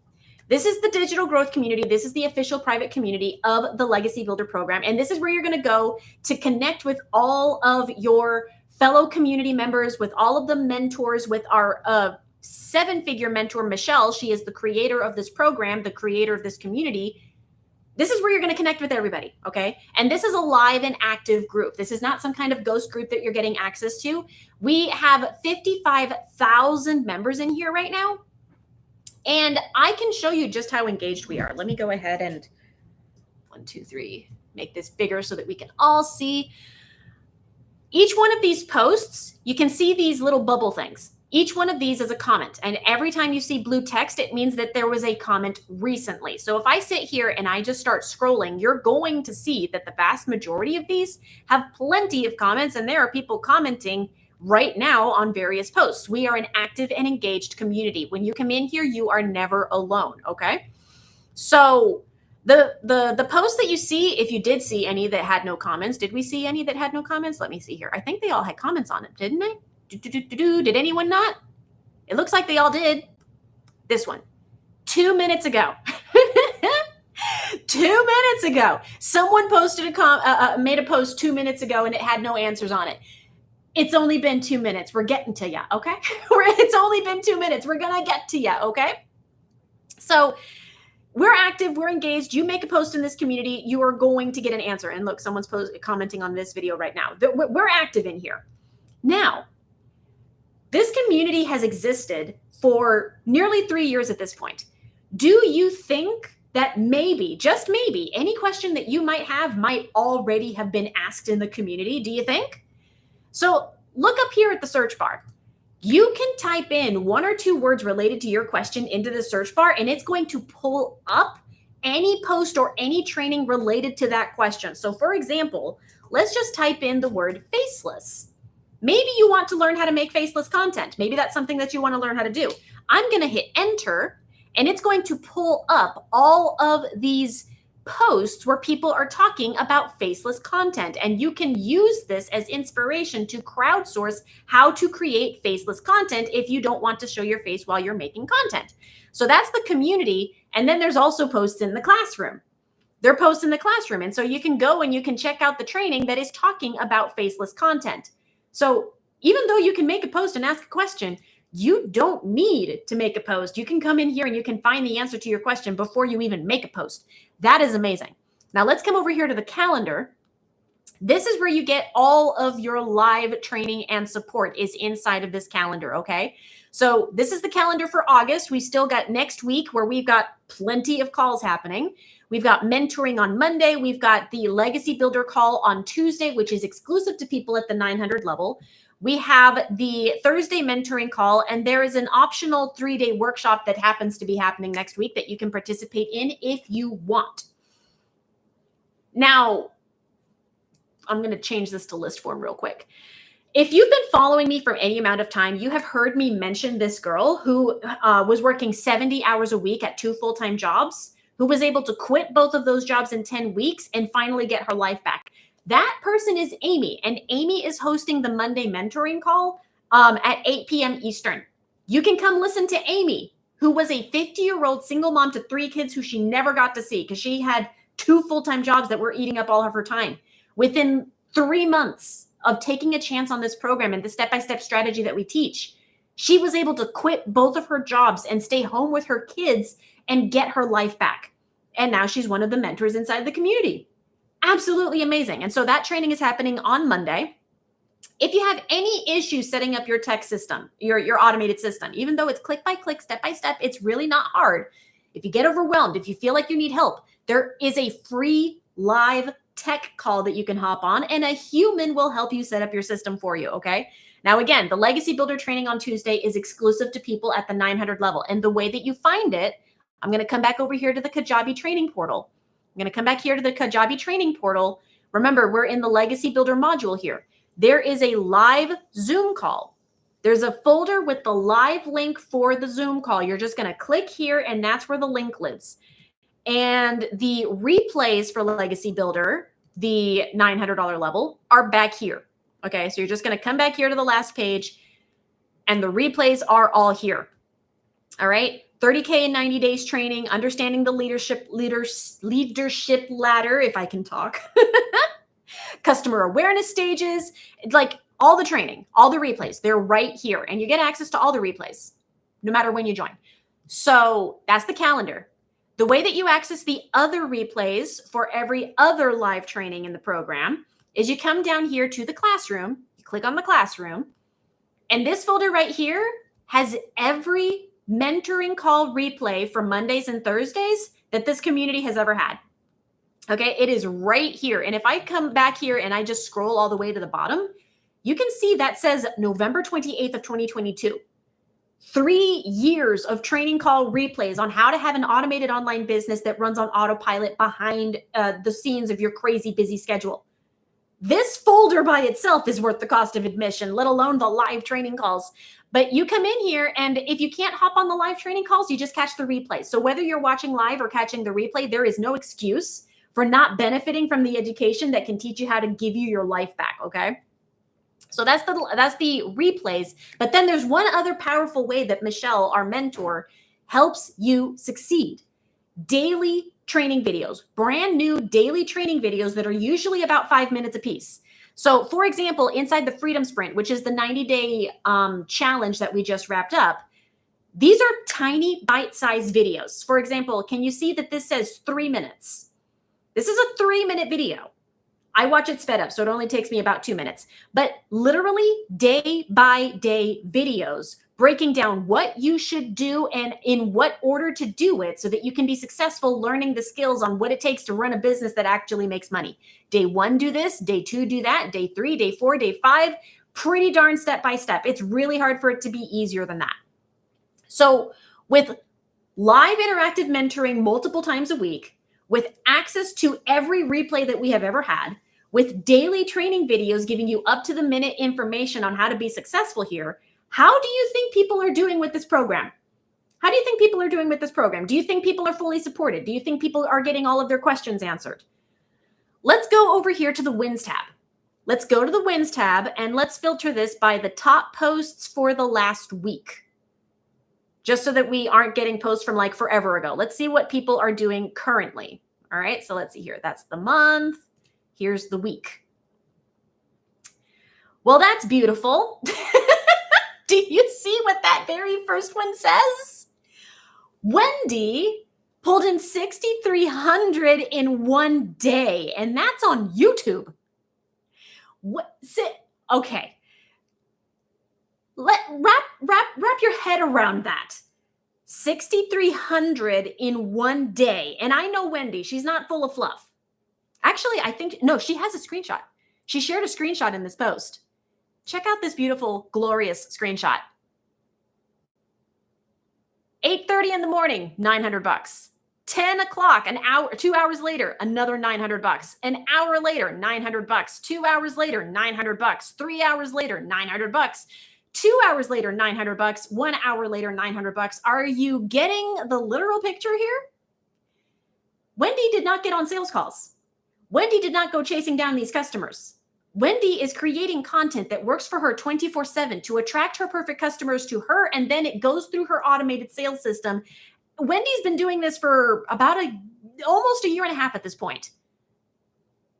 [SPEAKER 1] This is the digital growth community. This is the official private community of the Legacy Builder program. And this is where you're going to go to connect with all of your fellow community members, with all of the mentors, with our 7-figure mentor, Michelle. She is the creator of this program, the creator of this community. This is where you're going to connect with everybody, okay? And this is a live and active group. This is not some kind of ghost group that you're getting access to. We have 55,000 members in here right now. And I can show you just how engaged we are. Let me go ahead and 1, 2, 3, make this bigger so that we can all see. Each one of these posts, you can see these little bubble things. Each one of these is a comment. And every time you see blue text, it means that there was a comment recently. So if I sit here and I just start scrolling, you're going to see that the vast majority of these have plenty of comments, and there are people commenting right now on various posts. We are an active and engaged community. When you come in here, you are never alone, okay? So the post that you see, if you did see any that had no comments, did we see any that had no comments? Let me see here. I think they all had comments on it, didn't they? Did anyone not? It looks like they all did. This one, 2 minutes ago. 2 minutes ago, someone posted made a post 2 minutes ago, and it had no answers on it. It's only been 2 minutes. We're getting to you, okay? It's only been 2 minutes. We're gonna get to you, okay? So we're active, we're engaged. You make a post in this community, you are going to get an answer. And look, someone's commenting on this video right now. We're active in here. Now, this community has existed for nearly 3 years at this point. Do you think that maybe, just maybe, any question that you might have might already have been asked in the community? Do you think? So look up here at the search bar. You can type in 1 or 2 words related to your question into the search bar, and it's going to pull up any post or any training related to that question. So for example, let's just type in the word faceless. Maybe you want to learn how to make faceless content. Maybe that's something that you want to learn how to do. I'm going to hit enter, and it's going to pull up all of these posts where people are talking about faceless content. And you can use this as inspiration to crowdsource how to create faceless content if you don't want to show your face while you're making content. So that's the community. And then there's also posts in the classroom. They're posts in the classroom. And so you can go and you can check out the training that is talking about faceless content. So even though you can make a post and ask a question, you don't need to make a post. You can come in here and you can find the answer to your question before you even make a post. That is amazing. Now let's come over here to the calendar. This is where you get all of your live training and support is inside of this calendar, okay? So this is the calendar for August. We still got next week where we've got plenty of calls happening. We've got mentoring on Monday. We've got the Legacy Builder call on Tuesday, which is exclusive to people at the 900 level. We have the Thursday mentoring call, and there is an optional 3-day workshop that happens to be happening next week that you can participate in if you want. Now, I'm going to change this to list form real quick. If you've been following me for any amount of time, you have heard me mention this girl who was working 70 hours a week at 2 full-time jobs, who was able to quit both of those jobs in 10 weeks and finally get her life back. That person is Amy, and Amy is hosting the Monday mentoring call at 8 p.m. Eastern. You can come listen to Amy, who was a 50-year-old single mom to 3 kids who she never got to see because she had 2 full-time jobs that were eating up all of her time. Within 3 months of taking a chance on this program and the step-by-step strategy that we teach, she was able to quit both of her jobs and stay home with her kids and get her life back. And now she's one of the mentors inside the community. Absolutely amazing. And so that training is happening on Monday. If you have any issues setting up your tech system, your automated system, even though it's click by click, step by step, it's really not hard. If you get overwhelmed, if you feel like you need help, there is a free live tech call that you can hop on, and a human will help you set up your system for you, okay? Now, again, the Legacy Builder training on Tuesday is exclusive to people at the 900 level. And the way that you find it, I'm going to come back over here to the Kajabi training portal. I'm going to come back here to the Kajabi training portal. Remember, we're in the Legacy Builder module here. There is a live Zoom call. There's a folder with the live link for the Zoom call. You're just going to click here, and that's where the link lives. And the replays for Legacy Builder, the $900 level, are back here. Okay, so you're just going to come back here to the last page, and the replays are all here. All right. 30K in 90 days training, understanding the leadership ladder, if I can talk, customer awareness stages, like All the training, all the replays, they're right here. And you get access to all the replays, no matter when you join. So that's the calendar. The way that you access the other replays for every other live training in the program is you come down here to the classroom, you click on the classroom, and this folder right here has every mentoring call replay for Mondays and Thursdays that this community has ever had. Okay, it is right here. And if I come back here and I just scroll all the way to the bottom, you can see that says November 28th of 2022. 3 years of training call replays on how to have an automated online business that runs on autopilot behind the scenes of your crazy busy schedule. This folder by itself is worth the cost of admission, let alone the live training calls. But you come in here, and if you can't hop on the live training calls, you just catch the replay. So whether you're watching live or catching the replay, there is no excuse for not benefiting from the education that can teach you how to give you your life back, okay? So that's the replays. But then there's one other powerful way that Michelle, our mentor, helps you succeed. Daily training videos, brand new daily training videos that are usually about 5 minutes a piece. So for example, inside the Freedom Sprint, which is the 90-day challenge that we just wrapped up, these are tiny bite-sized videos. For example, can you see that this says 3 minutes? This is a 3-minute video. I watch it sped up, so it only takes me about 2 minutes. But literally day by day videos breaking down what you should do and in what order to do it so that you can be successful learning the skills on what it takes to run a business that actually makes money. Day 1, do this. Day 2, do that. Day 3, day 4, day 5, pretty darn step by step. It's really hard for it to be easier than that. So with live interactive mentoring multiple times a week, with access to every replay that we have ever had, with daily training videos giving you up-to-the-minute information on how to be successful here, how do you think people are doing with this program? How do you think people are doing with this program? Do you think people are fully supported? Do you think people are getting all of their questions answered? Let's go over here to the Wins tab. Let's go to the Wins tab and let's filter this by the top posts for the last week, just so that we aren't getting posts from like forever ago. Let's see what people are doing currently. All right, so let's see here. That's the month. Here's the week. Well, that's beautiful. Do you see what that very first one says? Wendy pulled in 6,300 in one day, and that's on YouTube. Okay. Wrap your head around that. 6,300 in one day. And I know Wendy, she's not full of fluff. Actually, I think, no, she has a screenshot. She shared a screenshot in this post. Check out this beautiful, glorious screenshot. 8:30 in the morning, $900. 10 o'clock, an hour, 2 hours later, another $900. An hour later, $900. 2 hours later, $900. 3 hours later, $900. 2 hours later, $900. 1 hour later, $900. Are you getting the literal picture here? Wendy did not get on sales calls. Wendy did not go chasing down these customers. Wendy is creating content that works for her 24/7 to attract her perfect customers to her, and then it goes through her automated sales system. Wendy's been doing this for about almost a year and a half at this point.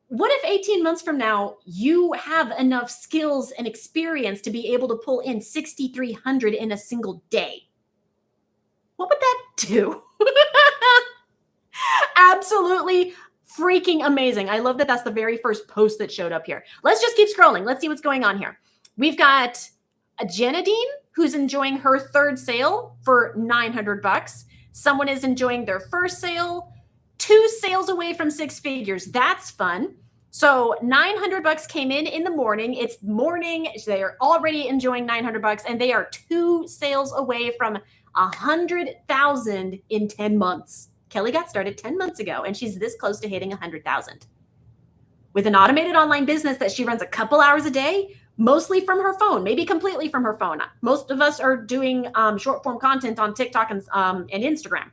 [SPEAKER 1] What if 18 months from now, you have enough skills and experience to be able to pull in 6,300 in a single day? What would that do? Absolutely freaking amazing. I love that that's the very first post that showed up here. Let's just keep scrolling. Let's see what's going on here. We've got a Jenadine who's enjoying her third sale for $900. Someone is enjoying their first sale, 2 sales away from 6 figures. That's fun. So $900 came in the morning. It's morning. They are already enjoying $900, and they are 2 sales away from 100,000 in 10 months. Kelly got started 10 months ago, and she's this close to hitting 100,000. With an automated online business that she runs a couple hours a day, mostly from her phone, maybe completely from her phone. Most of us are doing short form content on TikTok and Instagram.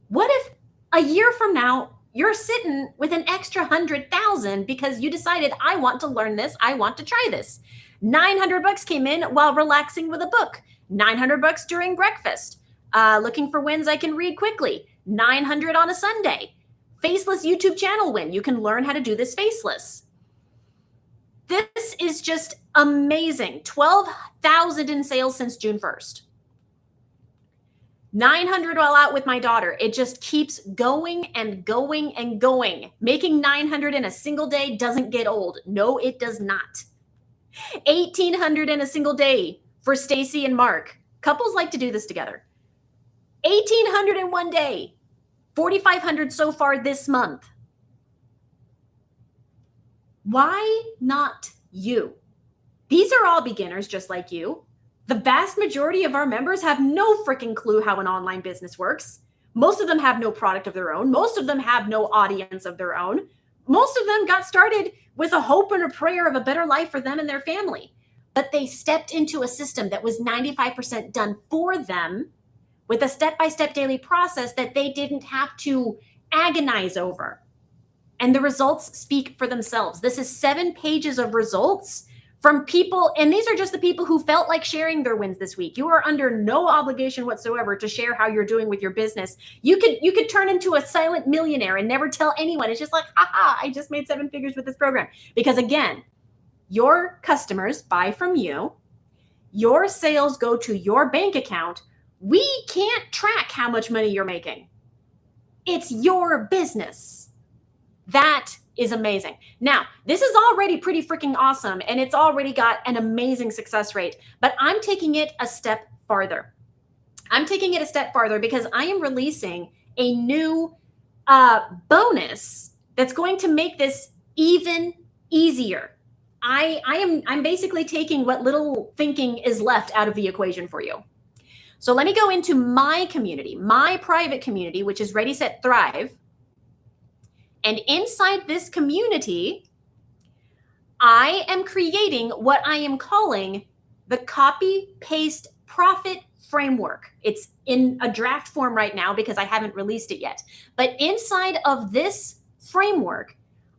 [SPEAKER 1] What if a year from now, you're sitting with an extra 100,000 because you decided, I want to learn this. I want to try this. $900 came in while relaxing with a book. $900 during breakfast. Looking for wins I can read quickly. $900 on a Sunday. Faceless YouTube channel win. You can learn how to do this faceless. This is just amazing. 12,000 in sales since June 1st. 900 all out with my daughter. It just keeps going and going and going. Making 900 in a single day doesn't get old. No, it does not. 1,800 in a single day for Stacy and Mark. Couples like to do this together. 1,800 in one day. 4,500 so far this month. Why not you? These are all beginners just like you. The vast majority of our members have no freaking clue how an online business works. Most of them have no product of their own. Most of them have no audience of their own. Most of them got started with a hope and a prayer of a better life for them and their family. But they stepped into a system that was 95% done for them with a step-by-step daily process that they didn't have to agonize over. And the results speak for themselves. This is 7 pages of results from people, and these are just the people who felt like sharing their wins this week. You are under no obligation whatsoever to share how you're doing with your business. You could turn into a silent millionaire and never tell anyone. It's just like, haha, I just made 7 figures with this program. Because again, your customers buy from you, your sales go to your bank account. We can't track how much money you're making. It's your business. That is amazing. Now, this is already pretty freaking awesome, and it's already got an amazing success rate, but I'm taking it a step farther. I'm taking it a step farther because I am releasing a new bonus that's going to make this even easier. I'm basically taking what little thinking is left out of the equation for you. So let me go into my community, my private community, which is Ready, Set, Thrive. And inside this community, I am creating what I am calling the copy paste profit framework. It's in a draft form right now because I haven't released it yet. But inside of this framework,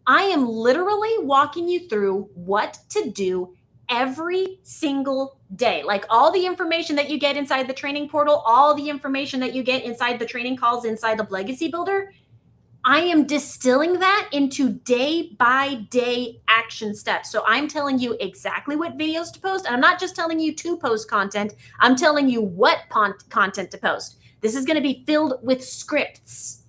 [SPEAKER 1] I am literally walking you through what to do every single day. Like all the information that you get inside the training portal, all the information that you get inside the training calls inside of Legacy Builder, I am distilling that into day-by-day action steps. So I'm telling you exactly what videos to post. And I'm not just telling you to post content. I'm telling you what content to post. This is going to be filled with scripts.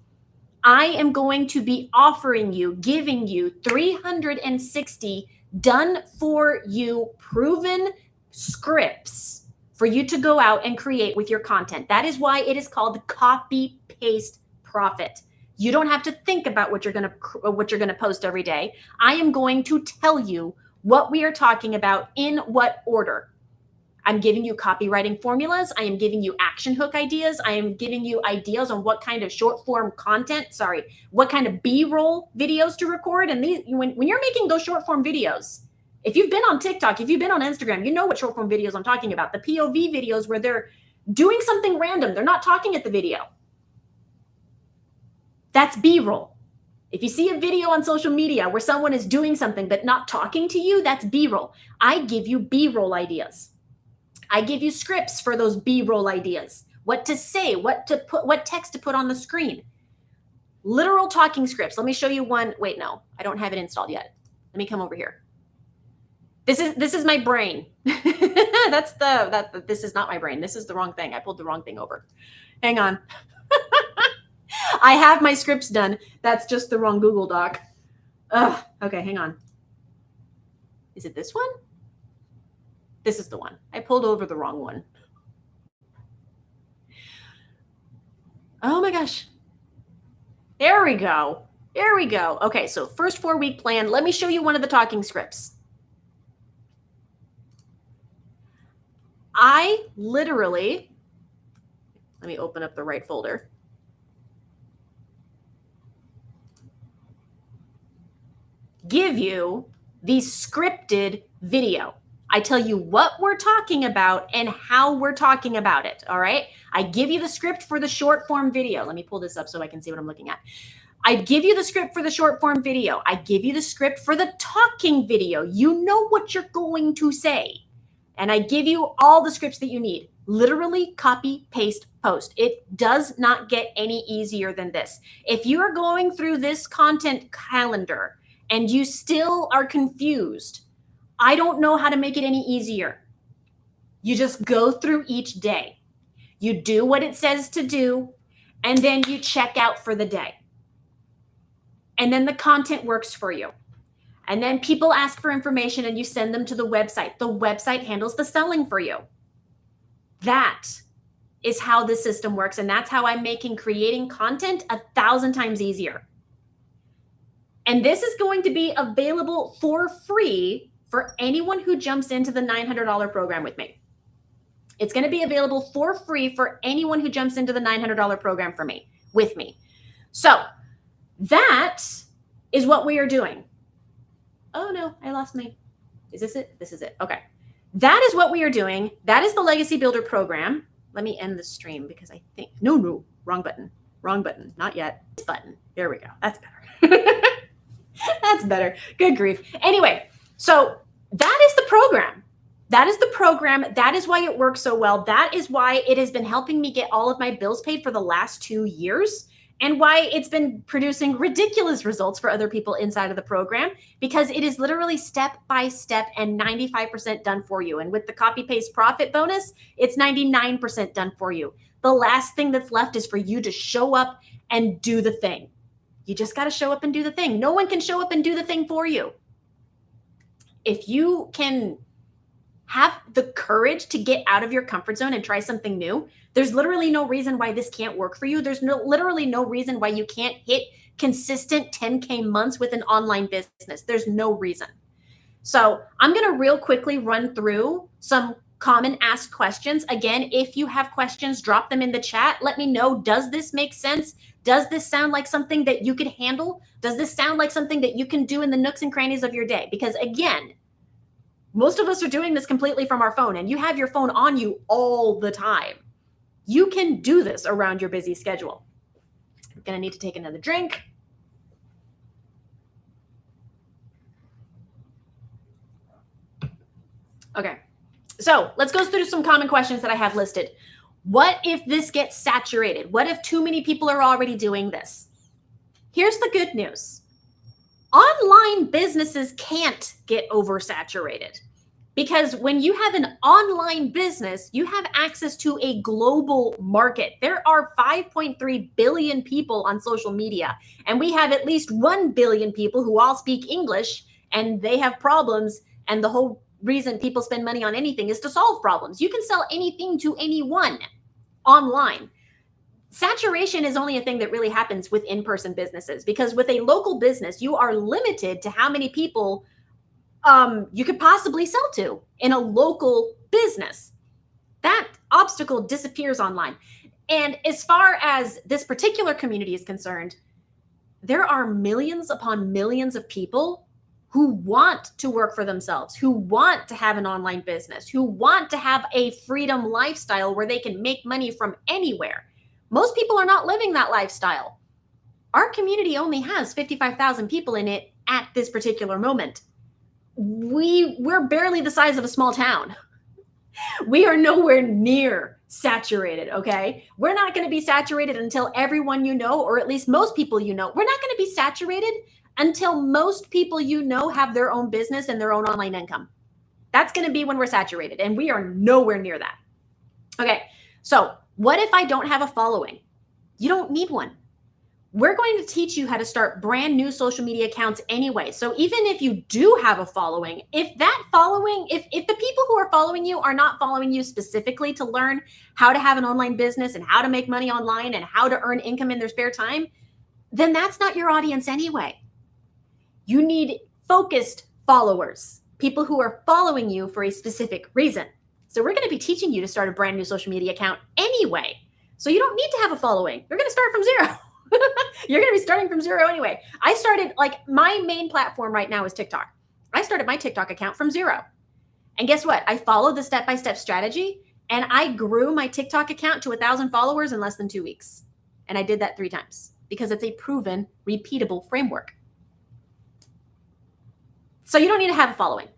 [SPEAKER 1] I am going to be offering you, giving you 360 done for you, proven scripts for you to go out and create with your content. That is why it is called copy paste profit. You don't have to think about what you're going to post every day. I am going to tell you what we are talking about in what order. I'm giving you copywriting formulas. I am giving you action hook ideas. I am giving you ideas on what kind of short form content, what kind of B-roll videos to record. And these, when you're making those short form videos, if you've been on TikTok, if you've been on Instagram, you know what short form videos I'm talking about. The POV videos where they're doing something random. They're not talking at the video. That's B-roll. If you see a video on social media where someone is doing something but not talking to you, that's B-roll. I give you B-roll ideas. I give you scripts for those B-roll ideas. What to say, what text to put on the screen. Literal talking scripts. Let me show you one. Wait, no, I don't have it installed yet. Let me come over here. This is my brain. This is not my brain. This is the wrong thing. I pulled the wrong thing over. Hang on. I have my scripts done. That's just the wrong Google Doc. Ugh. Okay, hang on. Is it this one? This is the one. I pulled over the wrong one. Oh my gosh. There we go. There we go. Okay, so first 4-week plan. Let me show you one of the talking scripts. I literally, let me open up the right folder. Give you the scripted video. I tell you what we're talking about and how we're talking about it. All right. I give you the script for the short form video. Let me pull this up so I can see what I'm looking at. I give you the script for the short form video. I give you the script for the talking video. You know what you're going to say. And I give you all the scripts that you need. Literally copy, paste, post. It does not get any easier than this. If you are going through this content calendar and you still are confused I don't know how to make it any easier. You just go through each day. You do what it says to do, and then you check out for the day. And then the content works for you. And then people ask for information and you send them to the website. The website handles the selling for you. That is how the system works. And that's how I'm making creating content 1,000 times easier. And this is going to be available for free for anyone who jumps into the $900 program with me. It's going to be available for free for anyone who jumps into the $900 program with me. So that is what we are doing. Oh no, I lost my, is this it? This is it. Okay. That is what we are doing. That is the Legacy Builder program. Let me end the stream because I think, no, wrong button, not yet. This button, there we go. That's better. That's better. Good grief. Anyway, so that is the program. That is the program. That is why it works so well. That is why it has been helping me get all of my bills paid for the last 2 years, and why it's been producing ridiculous results for other people inside of the program, because it is literally step by step and 95% done for you. And with the copy paste profit bonus, it's 99% done for you. The last thing that's left is for you to show up and do the thing. You just got to show up and do the thing. No one can show up and do the thing for you. If you can have the courage to get out of your comfort zone and try something new, there's literally no reason why this can't work for you. There's literally no reason why you can't hit consistent 10K months with an online business. There's no reason. So I'm going to real quickly run through some common asked questions. Again, if you have questions, drop them in the chat. Let me know, does this make sense? Does this sound like something that you could handle? Does this sound like something that you can do in the nooks and crannies of your day? Because again, most of us are doing this completely from our phone, and you have your phone on you all the time. You can do this around your busy schedule. I'm going to need to take another drink. Okay, so let's go through some common questions that I have listed. What if this gets saturated? What if too many people are already doing this? Here's the good news. Online businesses can't get oversaturated, because when you have an online business, you have access to a global market. There are 5.3 billion people on social media, and we have at least 1 billion people who all speak English, and they have problems. And the whole reason people spend money on anything is to solve problems. You can sell anything to anyone online. Saturation is only a thing that really happens with in-person businesses, because with a local business, you are limited to how many people you could possibly sell to in a local business. That obstacle disappears online. And as far as this particular community is concerned, there are millions upon millions of people who want to work for themselves, who want to have an online business, who want to have a freedom lifestyle where they can make money from anywhere. Most people are not living that lifestyle. Our community only has 55,000 people in it at this particular moment. We're barely the size of a small town. We are nowhere near saturated, okay? We're not going to be saturated until everyone you know, or at least most people you know. We're not going to be saturated until most people you know have their own business and their own online income. That's going to be when we're saturated, and we are nowhere near that. Okay, so what if I don't have a following? You don't need one. We're going to teach you how to start brand new social media accounts anyway. So even if you do have a following, if the people who are following you are not following you specifically to learn how to have an online business and how to make money online and how to earn income in their spare time, then that's not your audience anyway. You need focused followers, people who are following you for a specific reason. So we're going to be teaching you to start a brand new social media account anyway. So you don't need to have a following. You're going to start from zero. You're going to be starting from zero anyway. I started, like, my main platform right now is TikTok. I started my TikTok account from zero. And guess what? I followed the step-by-step strategy, and I grew my TikTok account to 1,000 followers in less than 2 weeks. And I did that 3 times because it's a proven, repeatable framework. So you don't need to have a following.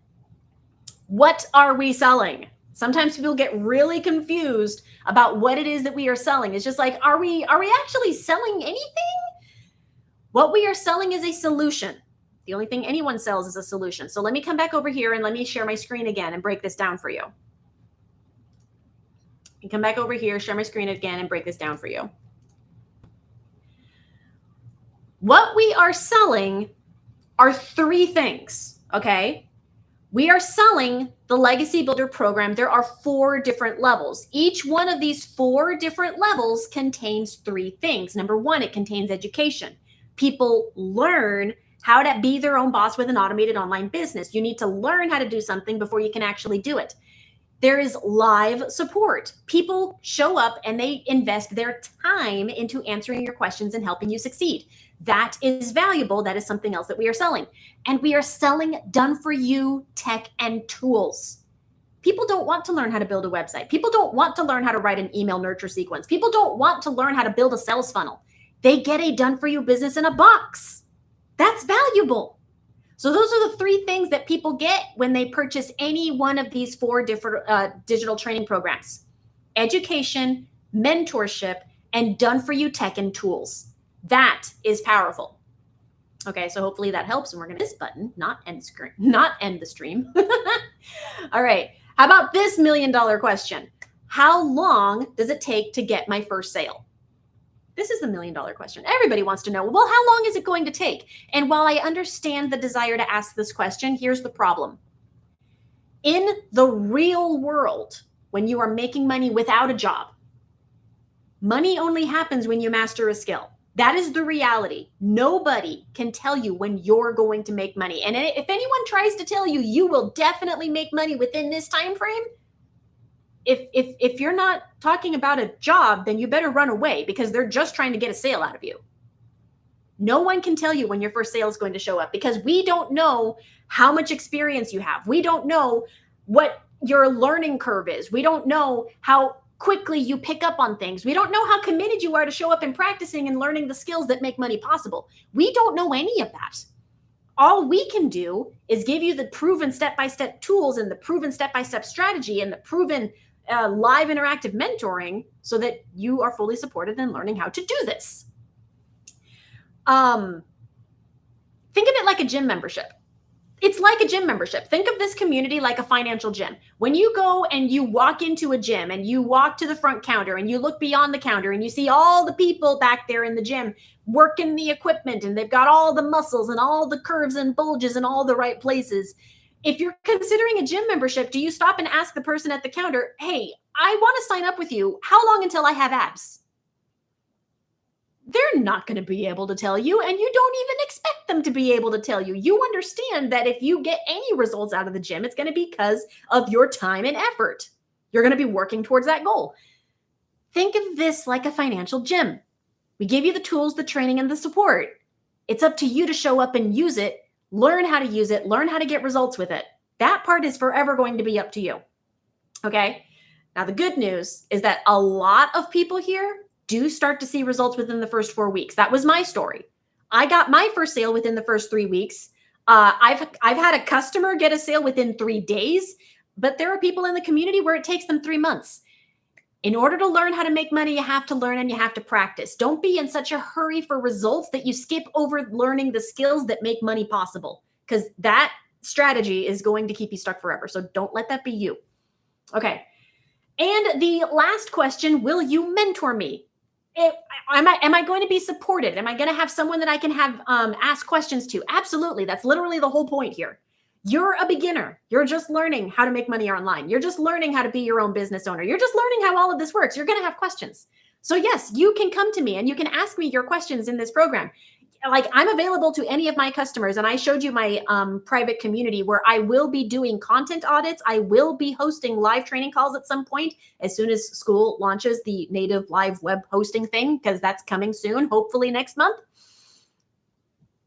[SPEAKER 1] What are we selling? Sometimes people get really confused about what it is that we are selling. It's just like, are we actually selling anything? What we are selling is a solution. The only thing anyone sells is a solution. So let me come back over here and let me share my screen again and break this down for you. And come back over here, share my screen again and break this down for you. What we are selling are three things, okay? We are selling the Legacy Builder program. There are 4 different levels. Each one of these 4 different levels contains 3 things. Number 1, it contains education. People learn how to be their own boss with an automated online business. You need to learn how to do something before you can actually do it. There is live support. People show up and they invest their time into answering your questions and helping you succeed. That is valuable. That is something else that we are selling. And we are selling done-for-you tech and tools. People don't want to learn how to build a website. People don't want to learn how to write an email nurture sequence. People don't want to learn how to build a sales funnel. They get a done-for-you business in a box. That's valuable. So those are the 3 things that people get when they purchase any one of these 4 different digital training programs: education, mentorship, and done-for-you tech and tools. That is powerful. Okay, so hopefully that helps. And we're going to this button, not end the stream. All right. How about this $1 million question? How long does it take to get my first sale? This is the $1 million question. Everybody wants to know, well, how long is it going to take? And while I understand the desire to ask this question, here's the problem. In the real world, when you are making money without a job, money only happens when you master a skill. That is the reality. Nobody can tell you when you're going to make money. And if anyone tries to tell you, you will definitely make money within this time frame, if you're not talking about a job, then you better run away, because they're just trying to get a sale out of you. No one can tell you when your first sale is going to show up, because we don't know how much experience you have. We don't know what your learning curve is. We don't know how quickly you pick up on things. We don't know how committed you are to show up and practicing and learning the skills that make money possible. We don't know any of that. All we can do is give you the proven step-by-step tools and the proven step-by-step strategy and the proven live interactive mentoring so that you are fully supported in learning how to do this. Think of it like a gym membership. It's like a gym membership. Think of this community like a financial gym. When you go and you walk into a gym and you walk to the front counter and you look beyond the counter and you see all the people back there in the gym working the equipment, and they've got all the muscles and all the curves and bulges in all the right places. If you're considering a gym membership, do you stop and ask the person at the counter, hey, I want to sign up with you. How long until I have abs? They're not going to be able to tell you, and you don't even expect them to be able to tell you. You understand that if you get any results out of the gym, it's going to be because of your time and effort. You're going to be working towards that goal. Think of this like a financial gym. We give you the tools, the training, and the support. It's up to you to show up and use it, learn how to use it, learn how to get results with it. That part is forever going to be up to you. Okay? Now, the good news is that a lot of people here do start to see results within the first 4 weeks. That was my story. I got my first sale within the first 3 weeks. I've had a customer get a sale within 3 days, but there are people in the community where it takes them 3 months. In order to learn how to make money, you have to learn and you have to practice. Don't be in such a hurry for results that you skip over learning the skills that make money possible, because that strategy is going to keep you stuck forever. So don't let that be you. Okay. And the last question, will you mentor me? Am I going to be supported? Am I going to have someone that I can have ask questions to? Absolutely. That's literally the whole point here. You're a beginner. You're just learning how to make money online. You're just learning how to be your own business owner. You're just learning how all of this works. You're going to have questions. So yes, you can come to me and you can ask me your questions in this program. Like, I'm available to any of my customers, and I showed you my private community where I will be doing content audits. I will be hosting live training calls at some point as soon as school launches the native live web hosting thing, because that's coming soon, hopefully next month.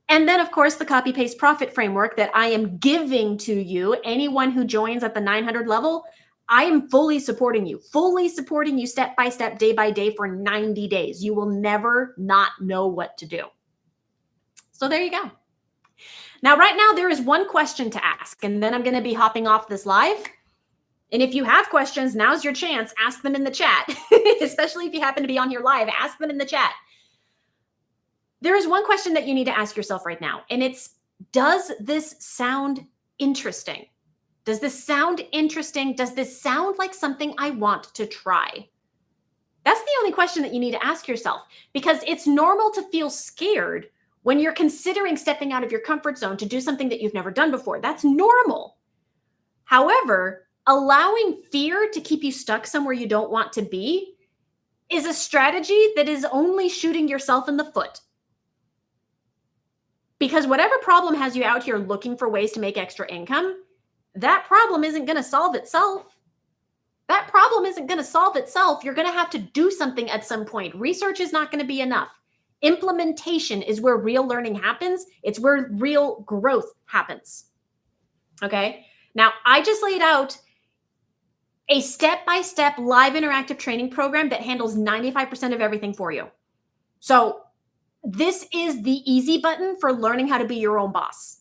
[SPEAKER 1] And then, of course, the copy paste profit framework that I am giving to you. Anyone who joins at the 900 level, I am fully supporting you step by step, day by day for 90 days. You will never not know what to do. So there you go. Now, right now, there is one question to ask, and then I'm going to be hopping off this live. And if you have questions, now's your chance. Ask them in the chat, especially if you happen to be on here live. Ask them in the chat. There is one question that you need to ask yourself right now, and it's, Does this sound interesting? Does this sound interesting? Does this sound like something I want to try? That's the only question that you need to ask yourself, because it's normal to feel scared when you're considering stepping out of your comfort zone to do something that you've never done before. That's normal. However, allowing fear to keep you stuck somewhere you don't want to be is a strategy that is only shooting yourself in the foot. Because whatever problem has you out here looking for ways to make extra income, that problem isn't going to solve itself. That problem isn't going to solve itself. You're going to have to do something at some point. Research is not going to be enough. Implementation is where real learning happens. It's where real growth happens. Okay? Now, I just laid out a step-by-step live interactive training program that handles 95% of everything for you. So this is the easy button for learning how to be your own boss.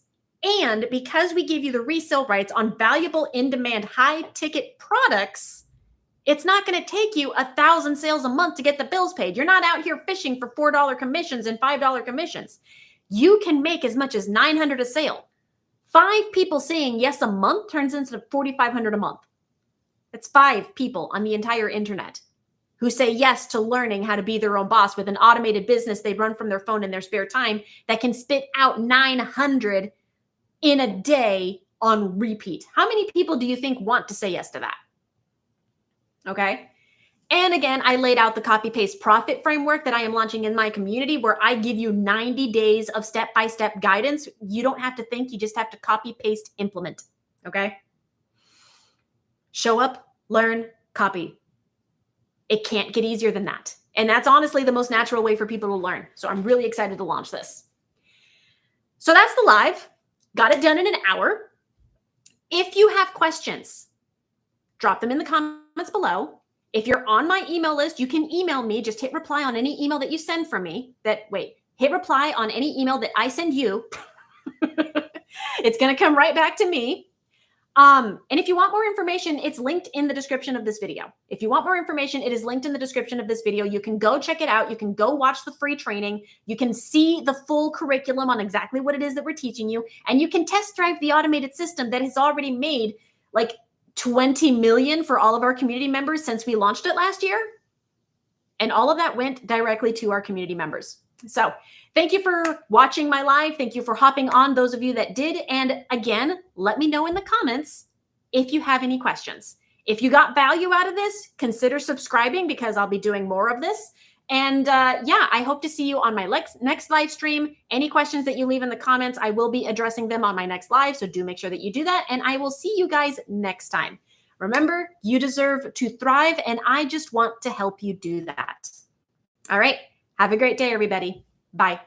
[SPEAKER 1] And because we give you the resale rights on valuable in-demand high-ticket products, it's not going to take you 1,000 sales a month to get the bills paid. You're not out here fishing for $4 commissions and $5 commissions. You can make as much as $900 a sale. 5 people saying yes a month turns into $4,500 a month. That's 5 people on the entire internet who say yes to learning how to be their own boss with an automated business they run from their phone in their spare time that can spit out 900 in a day on repeat. How many people do you think want to say yes to that? Okay. And again, I laid out the copy paste profit framework that I am launching in my community, where I give you 90 days of step-by-step guidance. You don't have to think, you just have to copy paste implement. Okay. Show up, learn, copy. It can't get easier than that. And that's honestly the most natural way for people to learn. So I'm really excited to launch this. So that's the live. Got it done in an hour. If you have questions, drop them in the comments below. If you're on my email list, you can email me. Just hit reply on any email that you send from me. Hit reply on any email that I send you. It's going to come right back to me. And if you want more information, it's linked in the description of this video. If you want more information, it is linked in the description of this video. You can go check it out. You can go watch the free training. You can see the full curriculum on exactly what it is that we're teaching you. And you can test drive the automated system that has already made like 20 million for all of our community members since we launched it last year. And all of that went directly to our community members. So thank you for watching my live. Thank you for hopping on, those of you that did. And again, let me know in the comments if you have any questions. If you got value out of this, consider subscribing, because I'll be doing more of this. And yeah, I hope to see you on my next live stream. Any questions that you leave in the comments, I will be addressing them on my next live. So do make sure that you do that. And I will see you guys next time. Remember, you deserve to thrive, and I just want to help you do that. All right. Have a great day, everybody. Bye.